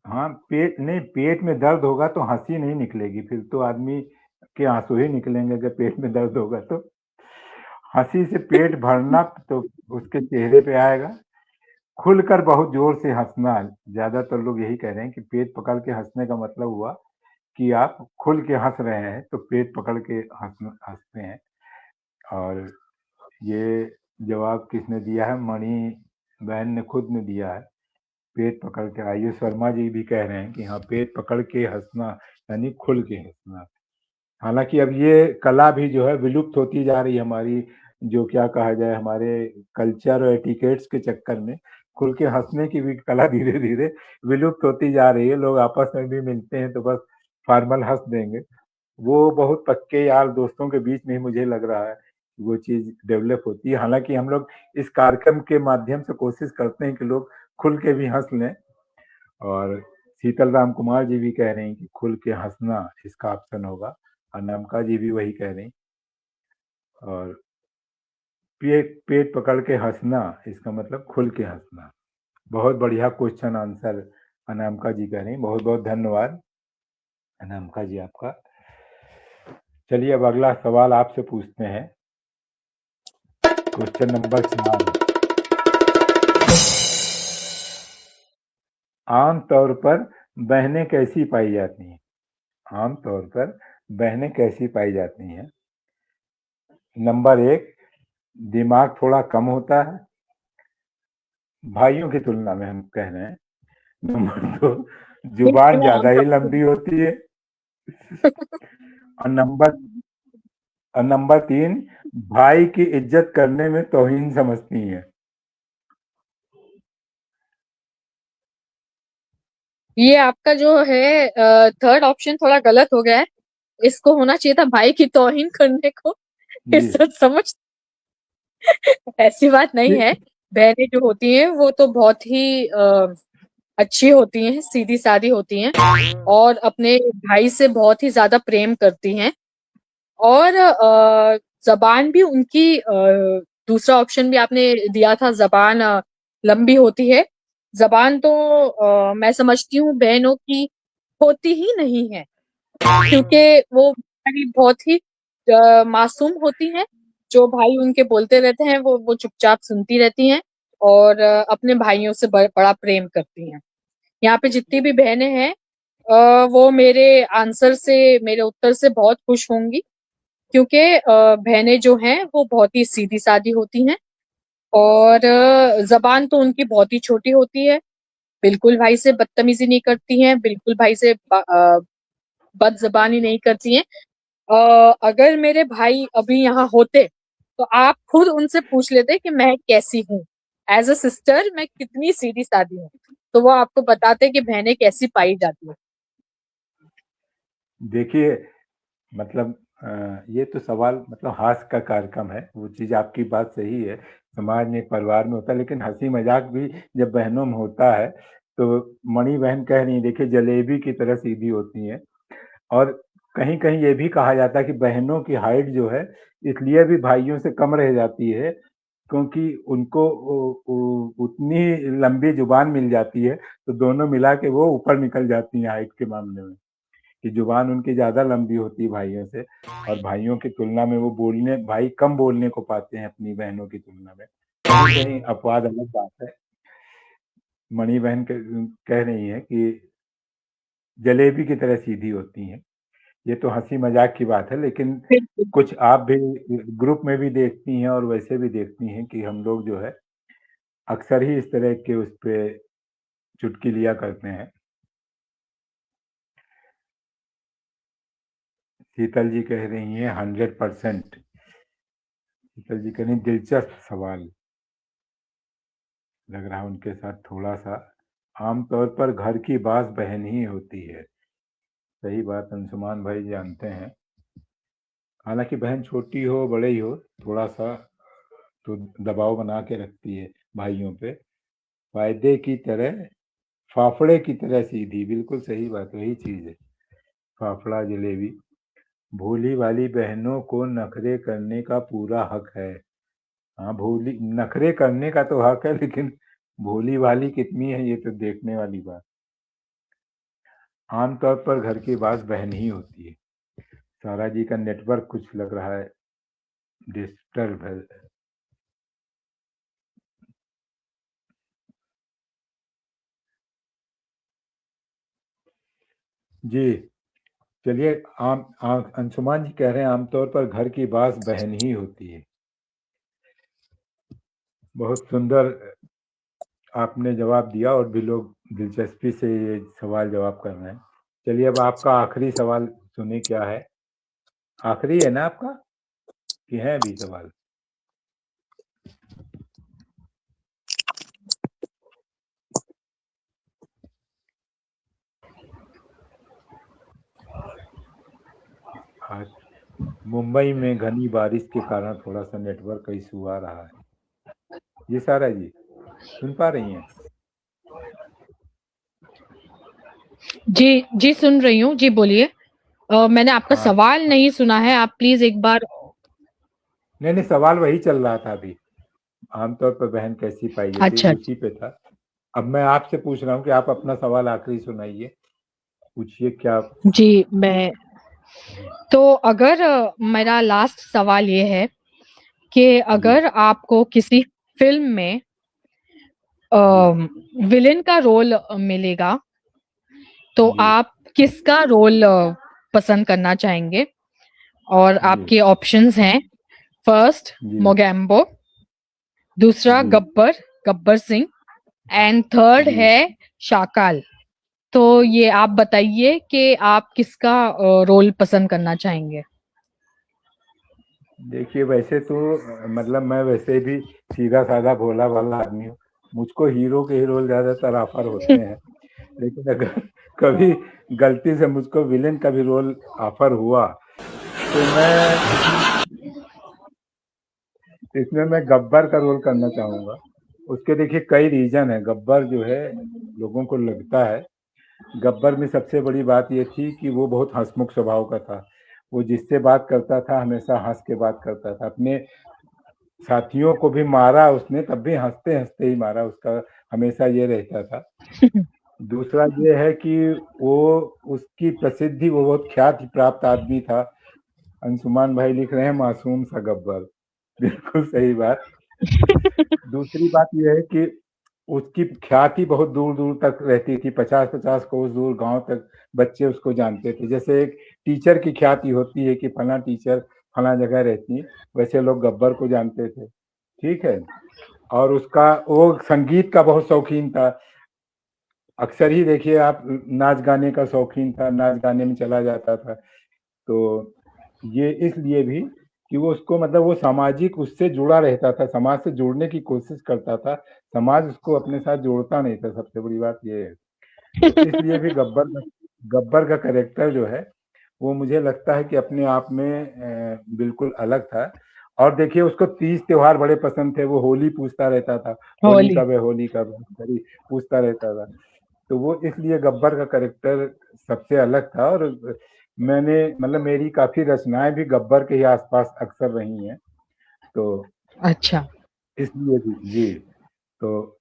हाँ पेट नहीं, पेट में दर्द होगा तो हंसी नहीं निकलेगी, फिर तो आदमी के आंसू ही निकलेंगे अगर पेट में दर्द होगा तो। हंसी से पेट भरना तो उसके चेहरे पे आएगा। खुलकर बहुत जोर से हंसना, ज्यादातर लोग यही कह रहे हैं कि पेट पकड़ के हंसने का मतलब हुआ कि आप खुल के हंस रहे हैं, तो पेट पकड़ के हंसते हैं। और ये जवाब किसने दिया है? मणि बहन ने खुद ने दिया है, पेट पकड़ के। आयुष शर्मा जी भी कह रहे हैं कि हाँ, पेट पकड़ के हंसना यानी खुल के हंसना। हालांकि अब ये कला भी जो है विलुप्त होती जा रही है हमारी, जो क्या कहा जाए, हमारे कल्चर और एटिकेट्स के चक्कर में खुल के हंसने की भी कला धीरे धीरे विलुप्त होती जा रही है। लोग आपस में भी मिलते हैं तो बस फॉर्मल हंस देंगे। वो बहुत पक्के यार दोस्तों के बीच में ही मुझे लग रहा है कि वो चीज डेवलप होती है। हालांकि हम लोग इस कार्यक्रम के माध्यम से कोशिश करते हैं कि लोग खुल के भी हंस लें। और शीतल राम कुमार जी भी कह रहे हैं कि खुल के हंसना इसका ऑप्शन होगा। अनामिका जी भी वही कह रही। और पेट पेट पकड़ के हंसना इसका मतलब खुल के हंसना। बहुत बढ़िया क्वेश्चन आंसर अनामिका जी कह रही। बहुत बहुत धन्यवाद अनामिका जी आपका। चलिए अब अगला सवाल आपसे पूछते हैं। Question number 4। आम तौर पर बहनें कैसी पाई जाती हैं? आम तौर पर बहनें कैसी पाई जाती हैं? नंबर 1, दिमाग थोड़ा कम होता है, भाइयों की तुलना में हम कह रहे हैं। नंबर 2, ये जुबान मैंने आम ज्यादा ही तौर लंबी होती है। और नंबर 3, भाई की इज्जत करने में तौहीन समझती हैं। ये आपका जो है थर्ड ऑप्शन थोड़ा गलत हो गया है। इसको होना चाहिए था भाई की तौहीन करने को जी इज्जत समझ। ऐसी बात नहीं है। बहनें जो होती हैं वो तो बहुत ही अच्छी होती हैं, सीधी सादी होती हैं और अपने भाई से बहुत ही ज्यादा प्रेम करती हैं। और जबान भी उनकी दूसरा ऑप्शन भी आपने दिया था, जबान लंबी होती है। जबान तो मैं समझती हूँ बहनों की होती ही नहीं है, क्योंकि वो बहुत ही मासूम होती हैं जो भाई उनके बोलते रहते हैं वो चुपचाप सुनती रहती हैं और अपने भाइयों से बड़ा प्रेम करती हैं। यहाँ पे जितनी भी बहनें हैं वो मेरे आंसर से, मेरे उत्तर से बहुत खुश होंगी, क्योंकि बहनें जो हैं वो बहुत ही सीधी-सादी होती हैं और ज़बान तो उनकी बहुत ही छोटी होती है। बिल्कुल भाई से बदतमीज़ी नहीं करती हैं, बिल्कुल भाई से बदज़बानी नहीं करती हैं। अगर मेरे भाई अभी यहाँ होते, तो आप खुद उनसे पूछ लेते कि मैं कैसी हूँ? एज़ अ सिस्टर मैं कितनी सीधी-सादी हूँ, तो वो आपको बताते कि बहनें कैसी पाई जाती हैं। देखिए, मतलब ये तो सवाल मतलब हास्य का कार्यक्रम है, वो चीज़ आपकी बात सही है, समाज में, परिवार में होता है, लेकिन हँसी-मज़ाक भी जब बहनों में होता है, तो मणि बहन कह रही हैं, देखिए जलेबी की तरह सीधी होती हैं और कहीं-कहीं ये भी कहा जाता है कि बहनों की हाइट जो है, इसलिए भी भाइयों से कम रह जाती है, क्योंकि उनको उतनी लंबी ज़ुबान मिल जाती है, तो दोनों मिला के वो ऊपर निकल जाती हैं हाइट के मामले में। कि जुबान उनकी ज़्यादा लंबी होती है भाइयों से और भाइयों की तुलना में वो भाई कम बोलने को पाते हैं अपनी बहनों की तुलना में। कहीं-कहीं अपवाद अलग बात है। मणि बहन कह रही हैं कि जलेबी की तरह सीधी होती हैं। ये तो हँसी-मज़ाक की बात है, लेकिन बिल्कुल। कुछ आप भी ग्रुप में भी देखती हैं और वैसे भी देखती हैं कि हम लोग जो है, अक्सर ही इस तरह के उस पे चुटकी लिया करते हैं। शीतल जी कह रही हैं 100%। शीतल जी कह रही हैं दिलचस्प सवाल। लग रहा है उनके साथ थोड़ा-सा आमतौर पर घर की बात बहन ही होती है। सही बात अंशुमान भाई जानते हैं। हालाँकि बहन छोटी हो, बड़े ही हो, थोड़ा-सा तो दबाव बना के रखती है भाइयों पे। फ़ायदे की तरह फाफड़े की तरह सीधी, बिल्कुल सही बात, वही चीज़ है। फाफड़ा जलेबी। भोली वाली बहनों को नखरे करने का पूरा हक है। हाँ, भोली नखरे करने का तो हक है, लेकिन भोली वाली कितनी है ये तो देखने वाली बात। आमतौर पर घर की बात बहन ही होती है। सारा जी का नेटवर्क कुछ लग रहा है डिस्टर्ब है। जी, चलिए अंशुमान जी कह रहे हैं आमतौर पर घर की बात बहन ही होती है। बहुत सुंदर आपने जवाब दिया और भी लोग दिलचस्पी से ये सवाल जवाब कर रहे हैं। चलिए अब आपका आखिरी सवाल सुनिए क्या है। आखिरी है ना आपका कि है अभी सवाल? आज मुंबई में घनी बारिश के कारण थोड़ा-सा नेटवर्क का इश्यू आ रहा है। जी सारा जी, सुन पा रही हैं? जी, जी सुन रही हूँ। जी बोलिए। मैंने आपका हाँ, सवाल नहीं सुना है। आप प्लीज़ एक बार। नहीं, सवाल वही चल रहा था अभी। आमतौर पर बहन कैसी पाई जाती है, अच्छा, उसी पे था। अब मैं आपसे पूछ रहा हूँ कि आप अपना सवाल आखिरी सुनाइए। पूछिए क्या। जी, मैं तो अगर मेरा लास्ट सवाल ये है कि जी, अगर आपको किसी फ़िल्म में जी, विलेन का रोल मिलेगा, तो जी, आप किसका रोल पसंद करना चाहेंगे? और जी, आपके ऑप्शंस हैं, फर्स्ट जी, मोगैम्बो, दूसरा जी, गब्बर सिंह एंड थर्ड जी। है शाकाल। तो ये आप बताइए कि आप किसका रोल पसंद करना चाहेंगे? देखिए वैसे तो मतलब मैं वैसे भी सीधा-साधा भोला-भाला आदमी हूँ। मुझको हीरो के ही रोल ज़्यादातर ऑफ़र होते हैं। लेकिन अगर कभी गलती से मुझको विलेन का भी रोल ऑफ़र हुआ, तो इसमें मैं गब्बर का रोल करना चाहूँगा। उसके देखिए कई रीज़न हैं। गब्बर जो है लोगों को लगता है गब्बर में सबसे बड़ी बात ये थी कि वो बहुत हँसमुख स्वभाव का था। वो जिससे बात करता था हमेशा हँस के बात करता था। अपने साथियों को भी मारा उसने तब भी हँसते-हँसते ही मारा, उसका हमेशा ये रहता था। दूसरा ये है कि वो उसकी प्रसिद्धि, वो बहुत ख्याति प्राप्त आदमी था। अंशुमान भाई लिख रहे हैं मासूम सा गब्बर। बिल्कुल सही बात। दूसरी बात यह है कि उसकी ख्याति बहुत दूर दूर तक रहती थी, 50-50 कोस दूर गांव तक बच्चे उसको जानते थे। जैसे एक टीचर की ख्याति होती है कि फला टीचर फला जगह रहती है, वैसे लोग गब्बर को जानते थे। ठीक है। और उसका वो संगीत का बहुत शौकीन था। अक्सर ही देखिए आप, नाच गाने का शौकीन था, नाच गाने में चला जाता था। तो ये इसलिए भी कि वो उसको मतलब वो सामाजिक उससे जुड़ा रहता था, समाज से जुड़ने की कोशिश करता था, समाज उसको अपने साथ जोड़ता नहीं था, सबसे बड़ी बात ये है। तो इसलिए भी गब्बर का कैरेक्टर जो है वो मुझे लगता है कि अपने आप में बिल्कुल अलग था। और देखिए उसको तीज त्योहार बड़े पसंद थे, वो होली पूछता रहता था, होली होली। कब है, होली कब है, पूछता रहता था। तो वो इसलिए गब्बर का कैरेक्टर सबसे अलग था। और मैंने मतलब मेरी काफी रचनाएं भी गब्बर के ही आसपास अक्सर रही हैं। तो अच्छा, इसलिए भी जी, तो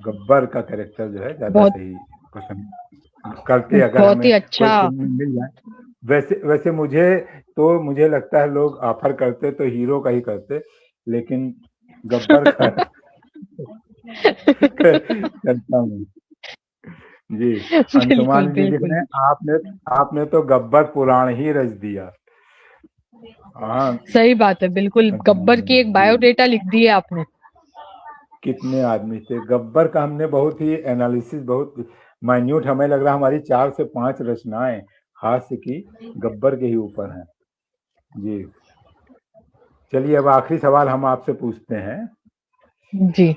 गब्बर का कैरेक्टर जो है ज्यादा बहुत सही पसंद करते अगर बहुत हमें ही कोई अच्छा। फिल्म में मिल जाए। वैसे मुझे लगता है लोग ऑफर करते तो हीरो का ही करते, लेकिन गब्बर का करता हूँ जी। बिल्कुल अंशुमान जी लिख बिल्कुल। रहे हैं, आपने तो गब्बर पुराण ही रच दिया। हाँ। सही बात है, बिल्कुल गब्बर की एक जी, बायोडेटा लिख दी है आपने। कितने आदमी थे गब्बर का, हमने बहुत ही एनालिसिस, बहुत माइन्यूट, हमें लग रहा है हमारी 4 से 5 रचनाएं हास्य की गब्बर के ही ऊपर हैं जी। चलिए अब आखिरी सवाल हम आपसे पूछते हैं। जी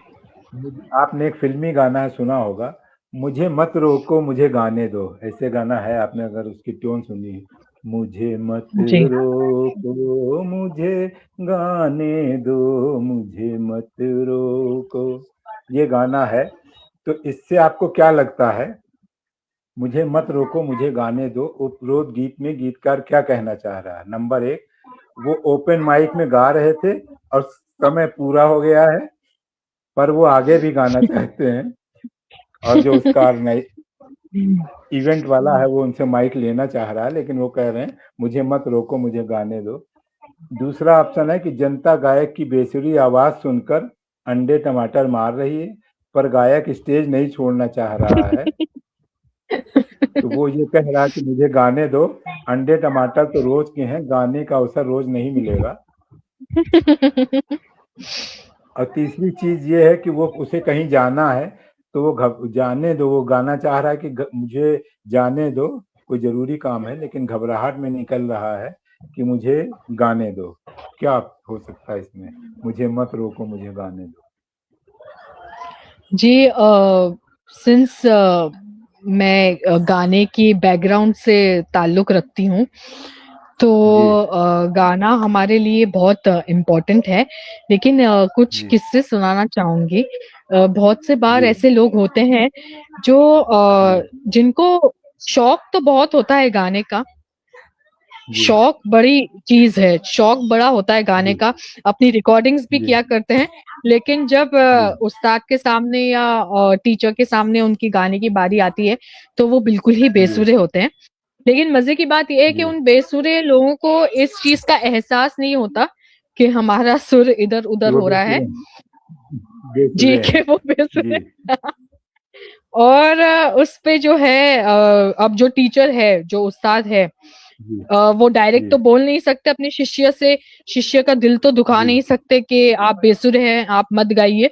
आपने एक फिल्मी गाना है सुना होगा, मुझे मत रोको मुझे गाने दो, ऐसे गाना है, आपने अगर उसकी ट्यून सुनी है, मुझे मत जी। रोको मुझे गाने दो, मुझे मत रोको, ये गाना है। तो इससे आपको क्या लगता है, मुझे मत रोको मुझे गाने दो उपरोक्त गीत में गीतकार क्या कहना चाह रहा है? नंबर एक, वो ओपन माइक में गा रहे थे और समय पूरा हो गया है, पर वो आगे भी गाना चाहते हैं, और जो उसका इवेंट वाला है वो उनसे माइक लेना चाह रहा है, लेकिन वो कह रहे हैं मुझे मत रोको मुझे गाने दो। दूसरा ऑप्शन है कि जनता गायक की बेसुरी आवाज सुनकर अंडे टमाटर मार रही है, पर गायक स्टेज नहीं छोड़ना चाह रहा है, तो वो ये कह रहा है कि मुझे गाने दो, अंडे टमाटर तो रोज के हैं, गाने का अवसर रोज नहीं मिलेगा। और तीसरी चीज ये है कि वो उसे कहीं जाना है, तो वो जाने दो, वो गाना चाह रहा है कि मुझे जाने दो, कोई जरूरी काम है, लेकिन घबराहट में निकल रहा है कि मुझे गाने दो। क्या हो सकता है इसमें, मुझे मत रोको मुझे गाने दो? जी, सिंस मैं गाने की बैकग्राउंड से ताल्लुक रखती हूँ, तो जी गाना हमारे लिए बहुत इम्पोर्टेंट है। लेकिन कुछ जी किस्से सुनाना चाहूंगी। बहुत से बार जी ऐसे लोग होते हैं जो जी जिनको शौक तो बहुत होता है गाने का, जी शौक बड़ी चीज है, शौक बड़ा होता है गाने जी का, अपनी रिकॉर्डिंग्स भी जी किया करते हैं। लेकिन जब जी उस्ताद के सामने या टीचर के सामने उनकी गाने की बारी आती है, तो वो बिल्कुल ही जी बेसुरे होते हैं। लेकिन मजे की बात यह है कि जी उन बेसुरे लोगों को इस चीज का एहसास नहीं होता कि हमारा सुर इधर कि उधर वो हो रहा है। जी, बेसुरे कि हैं। वो जी बेसुरे और उस पे जो है, अब जो टीचर है, जो उस्ताद है, जी वो डायरेक्ट जी तो बोल नहीं सकते अपने शिष्य से, शिष्य का दिल तो दुखा जी नहीं सकते कि आप बेसुरे हैं, आप मत गाइए।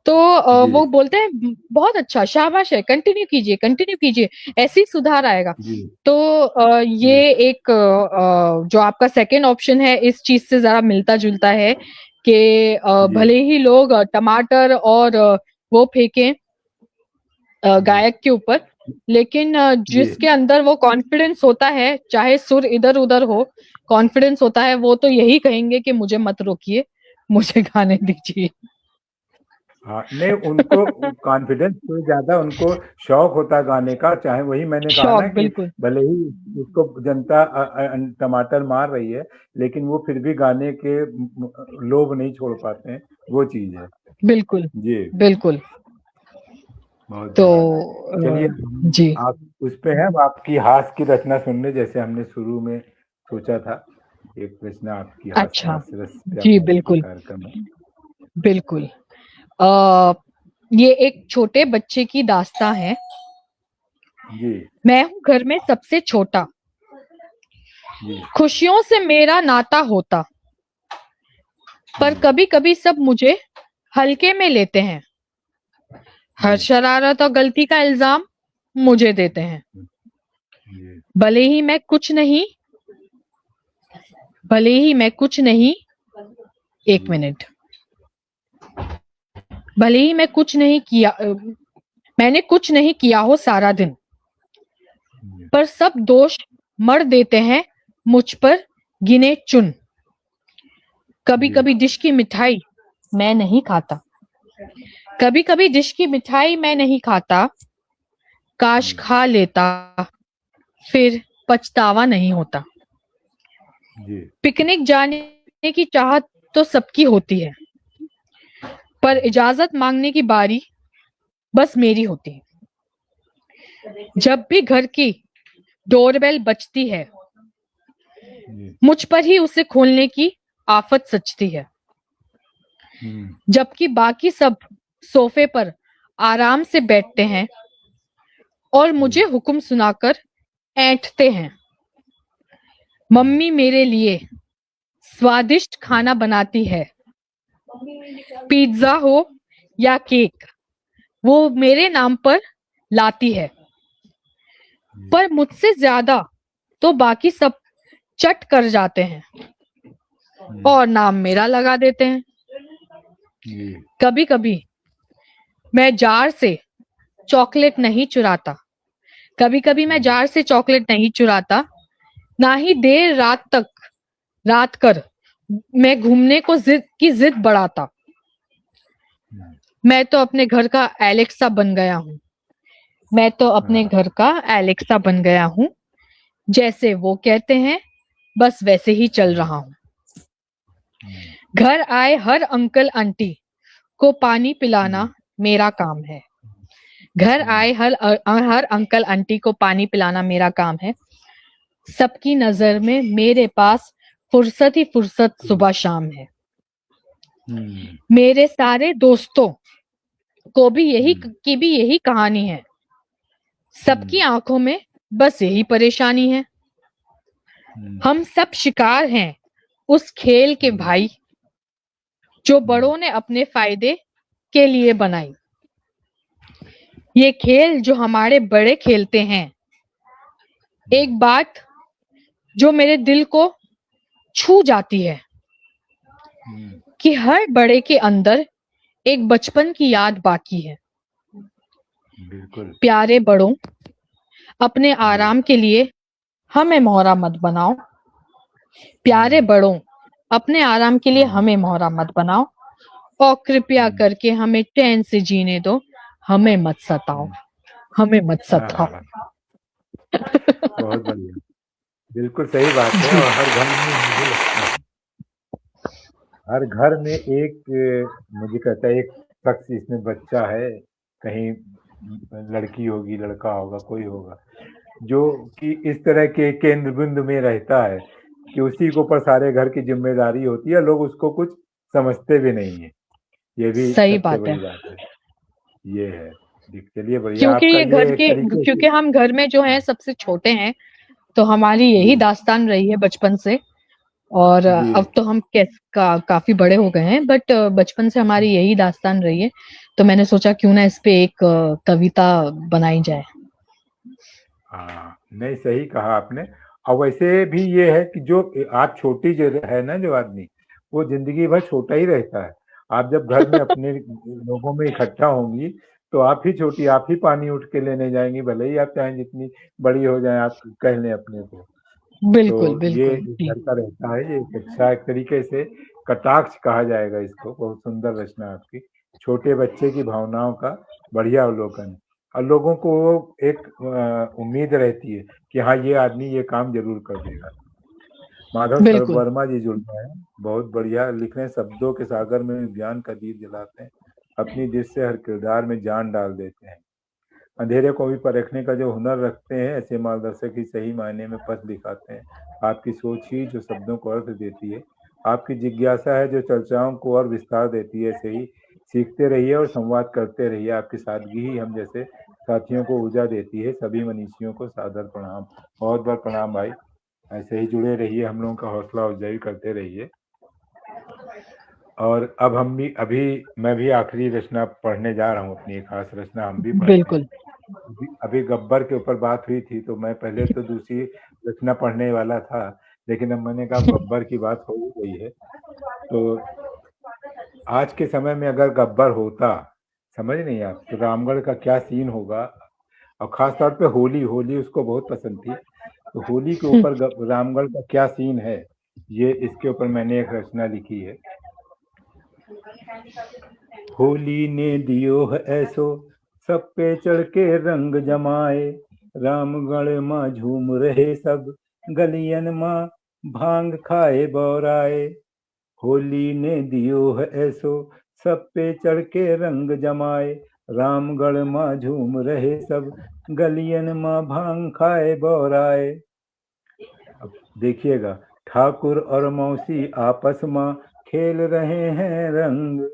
तो जी वो बोलते हैं बहुत अच्छा, शाबाश है, कंटिन्यू कीजिए, कंटिन्यू कीजिए, ऐसे ही सुधार आएगा। जी तो जी ये एक जो आपका सेकेंड ऑप्शन है इस चीज से जरा मिलता जुलता है कि जी भले ही लोग टमाटर और वो फेंकें जी गायक के ऊपर, लेकिन जी जिसके अंदर वो कॉन्फिडेंस होता है, चाहे सुर इधर उधर हो, कॉन्फिडेंस होता है, वो तो यही कहेंगे कि मुझे मत रोकिए, मुझे गाने दीजिए। हाँ नहीं, उनको कॉन्फिडेंस से ज्यादा उनको शौक होता है गाने का, चाहे वही मैंने कहा शौक, ना कि बिल्कुल भले ही उसको जनता टमाटर मार रही है, लेकिन वो फिर भी गाने के लोभ नहीं छोड़ पाते हैं, वो चीज है। बिल्कुल जी बिल्कुल। बहुत तो बढ़िया। चलिए जी आप उस पे हैं, अब आपकी हास की रचना सुनने, जैसे हमने शुरू में सोचा था। एक रचना आपकी अच्छा, हास्य रस पे जी आधारित बिल्कुल, कार्यक्रम है। बिल्कुल। अ, ये एक छोटे बच्चे की दास्तां है। जी मैं हूँ घर में सबसे छोटा, जी खुशियों से मेरा नाता होता, पर जी कभी-कभी सब मुझे हल्के में लेते हैं। हर जी शरारत और गलती का इल्जाम मुझे देते हैं। जी भले ही मैं कुछ नहीं भले ही मैं कुछ नहीं एक जी मिनट भले ही मैं कुछ नहीं किया मैंने कुछ नहीं किया हो सारा दिन, जी पर सब दोष मढ़ देते हैं मुझ पर गिने चुन। कभी जी कभी डिश की मिठाई मैं नहीं खाता, कभी कभी डिश की मिठाई मैं नहीं खाता, काश जी खा लेता फिर पछतावा नहीं होता। जी पिकनिक जाने की चाहत तो सबकी होती है, पर इजाजत मांगने की बारी बस मेरी होती है। जब भी घर की डोरबेल बजती है, जी मुझ पर ही उसे खोलने की आफत सचती है, जबकि बाकी सब सोफे पर आराम से बैठते हैं और मुझे जी हुक्म सुनाकर ऐंठते हैं। जी मम्मी मेरे लिए स्वादिष्ट खाना बनाती है, पिज्जा हो या केक वो मेरे नाम पर लाती है, पर मुझसे ज्यादा तो बाकी सब चट कर जाते हैं और नाम मेरा लगा देते हैं। जी कभी कभी मैं जार से चॉकलेट नहीं चुराता, कभी कभी मैं जार से चॉकलेट नहीं चुराता, ना ही देर रात कर मैं घूमने को जिद बढ़ाता। मैं तो अपने घर का एलेक्सा बन गया हूँ, मैं तो अपने घर का एलेक्सा बन गया हूँ, जैसे वो कहते हैं बस वैसे ही चल रहा हूँ। घर आए हर अंकल आंटी को पानी पिलाना मेरा काम है, घर आए हर अंकल आंटी को पानी पिलाना मेरा काम है। सबकी नजर में मेरे पास फुर्सत ही फुर्सत सुबह शाम है। मेरे सारे दोस्तों को भी यही कहानी है, सबकी आंखों में बस यही परेशानी है। हम सब शिकार हैं उस खेल के भाई, जो बड़ों ने अपने फायदे के लिए बनाई। ये खेल जो हमारे बड़े खेलते हैं, एक बात जो मेरे दिल को छू जाती है कि हर बड़े के अंदर एक बचपन की याद बाकी है। बिल्कुल प्यारे बड़ों, अपने आराम के लिए हमें मोहरा मत बनाओ। प्यारे बड़ों, अपने आराम के लिए हमें मोहरा मत बनाओ और कृपया करके हमें चैन से जीने दो, हमें मत सताओ, हमें मत सताओ। हाँ, बहुत बढ़िया, बिल्कुल सही बात है। और हर घर में मुझे लगता है हर घर में एक मुझे कहता है एक शख्स इसमें बच्चा है, कहीं लड़की होगी लड़का होगा कोई होगा, जो कि इस तरह के केंद्र बिंदु में रहता है कि उसी के ऊपर सारे घर की जिम्मेदारी होती है, लोग उसको कुछ समझते भी नहीं है। ये भी सही सबसे बात है, बड़ी बात है। ये है। चलिए बढ़िया, आपका ये एक तरीके क्योंकि से हम घर में जो है सबसे छोटे हैं, तो हमारी यही जी दास्तान रही है बचपन से। और जी अब तो हम काफी बड़े हो गए हैं, बट बचपन से हमारी यही दास्तान रही है। तो मैंने सोचा क्यों ना इस पे एक कविता बनाई जाए। हाँ, नहीं सही कहा आपने। और वैसे भी ये है कि जो आप छोटी जो है ना जो आदमी, वो जिंदगी भर छोटा ही रहता है। आप जब घर में अपने लोगों में इकट्ठा होंगी तो आप ही छोटी, आप ही पानी उठ के लेने जाएंगी, भले ही आप चाहें जितनी बड़ी हो जाए आप कह लें अपने को। बिल्कुल तो ये बिल्कुल इस जी, घर का रहता है, ये एक अच्छा एक तरीके से कटाक्ष कहा जाएगा इसको। बहुत सुंदर रचना है आपकी, छोटे बच्चे की भावनाओं का बढ़िया अवलोकन है। और लोगों को एक उम्मीद रहती है कि हाँ ये आदमी ये काम जरूर कर देगा। माधव बिल्कुल वर्मा जी जुड़ गए हैं, बहुत बढ़िया लिख रहे हैं, शब्दों के सागर में ज्ञान का दीप जलाते हैं, अपनी दिल से हर किरदार में जान डाल देते हैं। अंधेरे को भी परखने का जो हुनर रखते हैं, ऐसे मार्गदर्शक ही सही मायने में पथ दिखाते हैं। आपकी सोच ही जो शब्दों को अर्थ देती है, आपकी जिज्ञासा है जो चर्चाओं को और विस्तार देती है। ऐसे ही सीखते रहिए और संवाद करते रहिए। आपकी सादगी ही हम जैसे साथियों को ऊर्जा देती है। सभी मनीषियों को सादर प्रणाम। बहुत बहुत प्रणाम भाई। ऐसे ही जुड़े रहिए, हम लोगों का हौसला अफजाई करते रहिए। और अब मैं भी आखिरी रचना पढ़ने जा रहा हूँ, अपनी एक खास रचना हम भी पढ़ते हैं। बिल्कुल। अभी गब्बर के ऊपर बात हुई थी, तो मैं पहले तो दूसरी रचना पढ़ने वाला था, लेकिन अब मैंने कहा गब्बर की बात हो ही गई है, तो आज के समय में अगर गब्बर होता, समझ नहीं आप, तो रामगढ़ का क्या सीन होगा। और खास तौर पे होली उसको बहुत पसंद थी, तो होली के ऊपर रामगढ़ का क्या सीन है, ये इसके ऊपर मैंने एक रचना लिखी है। होली ने दियो है ऐसो, सब पे चढ़ के रंग जमाए, रामगढ़ माँ झूम रहे सब, गलियन माँ भांग खाए बौराए। होली ने दियो है ऐसो, सब पे चढ़ के रंग जमाए, रामगढ़ माँ झूम रहे सब, गलियन माँ भांग खाए बौराए। अब देखिएगा, ठाकुर और मौसी आपस में खेल रहे हैं रंग,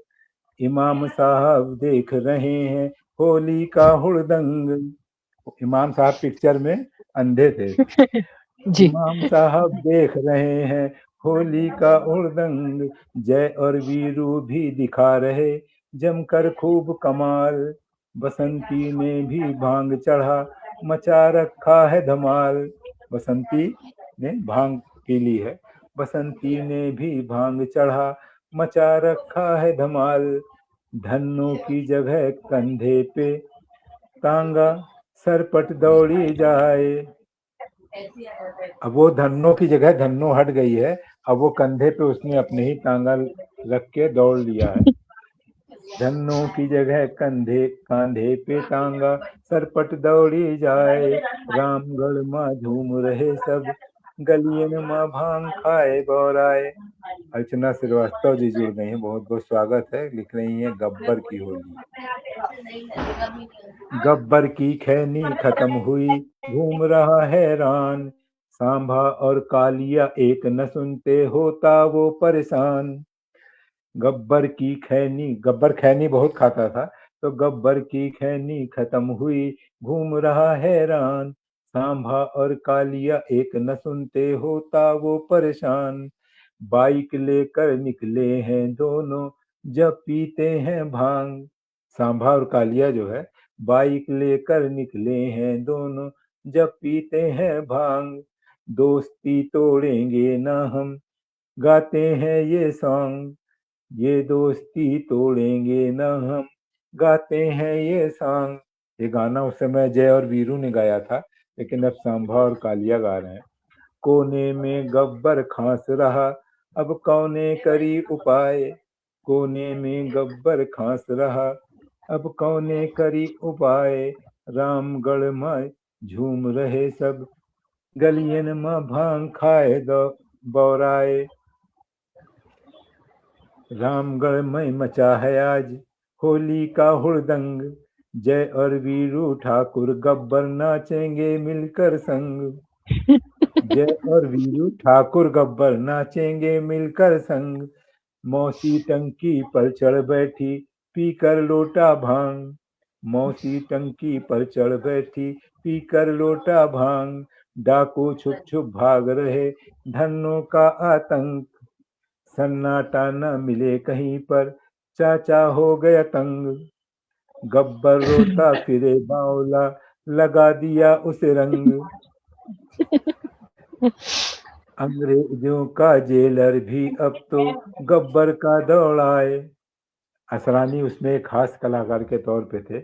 इमाम साहब देख रहे हैं होली का हुड़दंग। इमाम साहब पिक्चर में अंधे थे। जी। इमाम साहब देख रहे हैं होली का हुड़दंग, जय और वीरू भी दिखा रहे जमकर खूब कमाल, बसंती ने भी भांग चढ़ा मचा रखा है धमाल। बसंती ने भांग पी ली है, बसंती ने भी भांग चढ़ा मचा रखा है धमाल। धन्नों की जगह कंधे पे तांगा सरपट दौड़ी जाए। अब वो धन्नों की जगह धन्नो हट गई है, अब वो कंधे पे उसने अपने ही तांगा रख के दौड़ लिया है। धन्नों की जगह कांधे पे तांगा सरपट दौड़ी जाए, रामगढ़ माँ झूम रहे सब, गलियन माँ भांग खाए बौराए। अर्चना श्रीवास्तव जी जुड़ गई हैं, बहुत बहुत स्वागत है। लिख रही हैं गब्बर की होली। गब्बर की खैनी खत्म हुई, घूम रहा हैरान, सांभा और कालिया एक न सुनते, होता वो परेशान। गब्बर खैनी बहुत खाता था, तो गब्बर की खैनी खत्म हुई, घूम रहा हैरान, सांभा और कालिया एक न सुनते, होता वो परेशान। बाइक लेकर निकले हैं दोनों, जब पीते हैं भांग। सांभा और कालिया जो है, बाइक लेकर निकले हैं दोनों, जब पीते हैं भांग। दोस्ती तोड़ेंगे ना हम, गाते हैं ये सॉन्ग, ये दोस्ती तोड़ेंगे ना हम, गाते हैं ये सॉन्ग। ये गाना उस समय जय और वीरू ने गाया था, लेकिन अब सांभा और कालिया गा रहे हैं। कोने में गब्बर खांस रहा, अब कौने करी उपाय। कोने में गब्बर खांस रहा, अब कौने करी उपाय। रामगढ़ में झूम रहे सब, गलियन में भांग खाए बौराए। रामगढ़ में मचा है आज होली का हुड़दंग, जय और वीरू ठाकुर गब्बर नाचेंगे मिलकर संग। जय और वीरू ठाकुर गब्बर नाचेंगे मिलकर संग। मौसी टंकी पर चढ़ बैठी, पीकर लोटा भांग। मौसी टंकी पर चढ़ बैठी, पीकर लोटा भांग। डाकू छुप छुप भाग रहे, धन्नों का आतंक। सन्नाटा न मिले कहीं पर, चाचा हो गया तंग। गब्बर रोता फिरे बावला, लगा दिया उसे रंग। अंग्रेजों का जेलर भी अब तो गब्बर का दौड़ाए। असरानी उसमें एक खास कलाकार के तौर पे थे।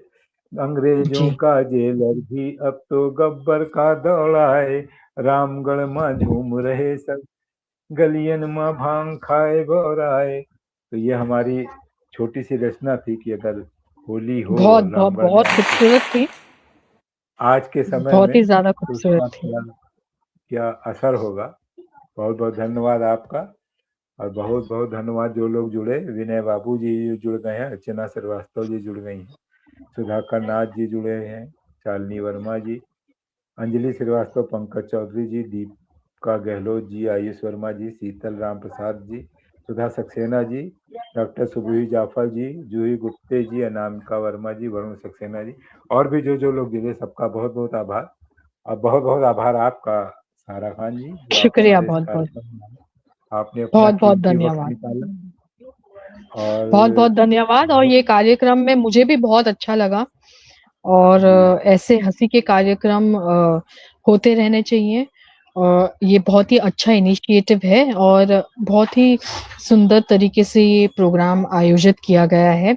अंग्रेजों जी। का जेलर भी अब तो गब्बर का दौड़ाए, रामगढ़ माँ झूम रहे सब, गलियन माँ भांग खाए बौराए। तो ये हमारी छोटी सी रचना थी कि अगर होली हो बहुत और बहुत रामगढ़ में बहुत खूबसूरत थी। आज के समय बहुत में, ही ज्यादा तो उसका खूबसूरत थी। क्या असर होगा। बहुत बहुत धन्यवाद आपका, और बहुत बहुत धन्यवाद जो लोग जुड़े। विनय बाबू जी जुड़ गए हैं, अर्चना श्रीवास्तव जी जुड़ गई हैं, सुधाकर नाथ जी जुड़े हैं, शालिनी वर्मा जी, अंजलि श्रीवास्तव, पंकज चौधरी जी, दीपिका गहलोत जी, आयुष वर्मा जी, शीतल राम प्रसाद जी, सुधा सक्सेना जी, डॉक्टर सुबीर जाफर जी, जूही गुप्ते जी, अनामिका वर्मा जी, वरुण सक्सेना जी, और भी जो लोग जुड़े, सबका बहुत बहुत आभार। और बहुत बहुत आभार आपका सारा खान जी, जो आप शुक्रिया हमारे इस बहुत बहुत, कार्यक्रम में आए। आपने अपना बहुत बहुत कीमती वक्त धन्यवाद, निकाला बहुत बहुत और धन्यवाद। और ये कार्यक्रम में मुझे भी बहुत अच्छा लगा, और जी ऐसे हंसी के कार्यक्रम होते रहने चाहिए। और ये बहुत ही अच्छा इनिशिएटिव है और बहुत ही सुंदर तरीके से ये प्रोग्राम आयोजित किया गया है।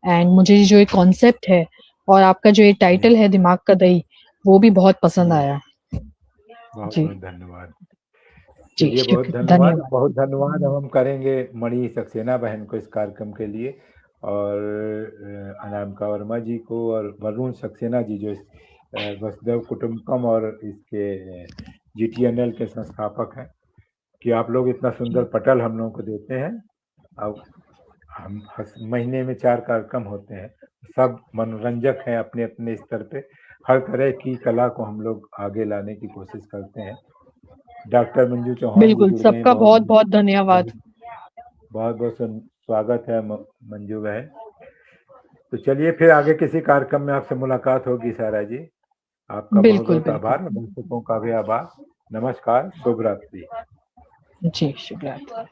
एंड मुझे जो ये कॉन्सेप्ट है और आपका जो ये टाइटल है दिमाग का दही, वो भी बहुत पसंद जी, आया। बहुत जी बहुत धन्यवाद। जी, चलिए, बहुत शुक्रिया, धन्यवाद, धन्यवाद। बहुत धन्यवाद। अब हम करेंगे मणि सक्सेना बहन को इस कार्यक्रम के लिए, और अनामिका वर्मा जी को, और वरुण सक्सेना जी जो इस वसुधैव कुटुंबकम और इसके GTNL के संस्थापक हैं, कि आप लोग इतना सुंदर पटल हम लोगों को देते हैं। अब हम महीने में 4 कार्यक्रम होते हैं, सब मनोरंजक हैं अपने अपने स्तर पे। हर तरह की कला को हम लोग आगे लाने की कोशिश करते हैं। डॉक्टर मंजू चौहान जी बिल्कुल, जुड़ गई, सबका बहुत बहुत धन्यवाद। बहुत बहुत स्वागत है मंजू बहन। तो चलिए, फिर आगे किसी कार्यक्रम में आपसे मुलाकात होगी सारा जी। आपका बहुत बिल्कुल बहुत बिल्कुल, आभार, दर्शकों का भी आभार। नमस्कार, शुभ रात्रि। जी शुभ रात्रि।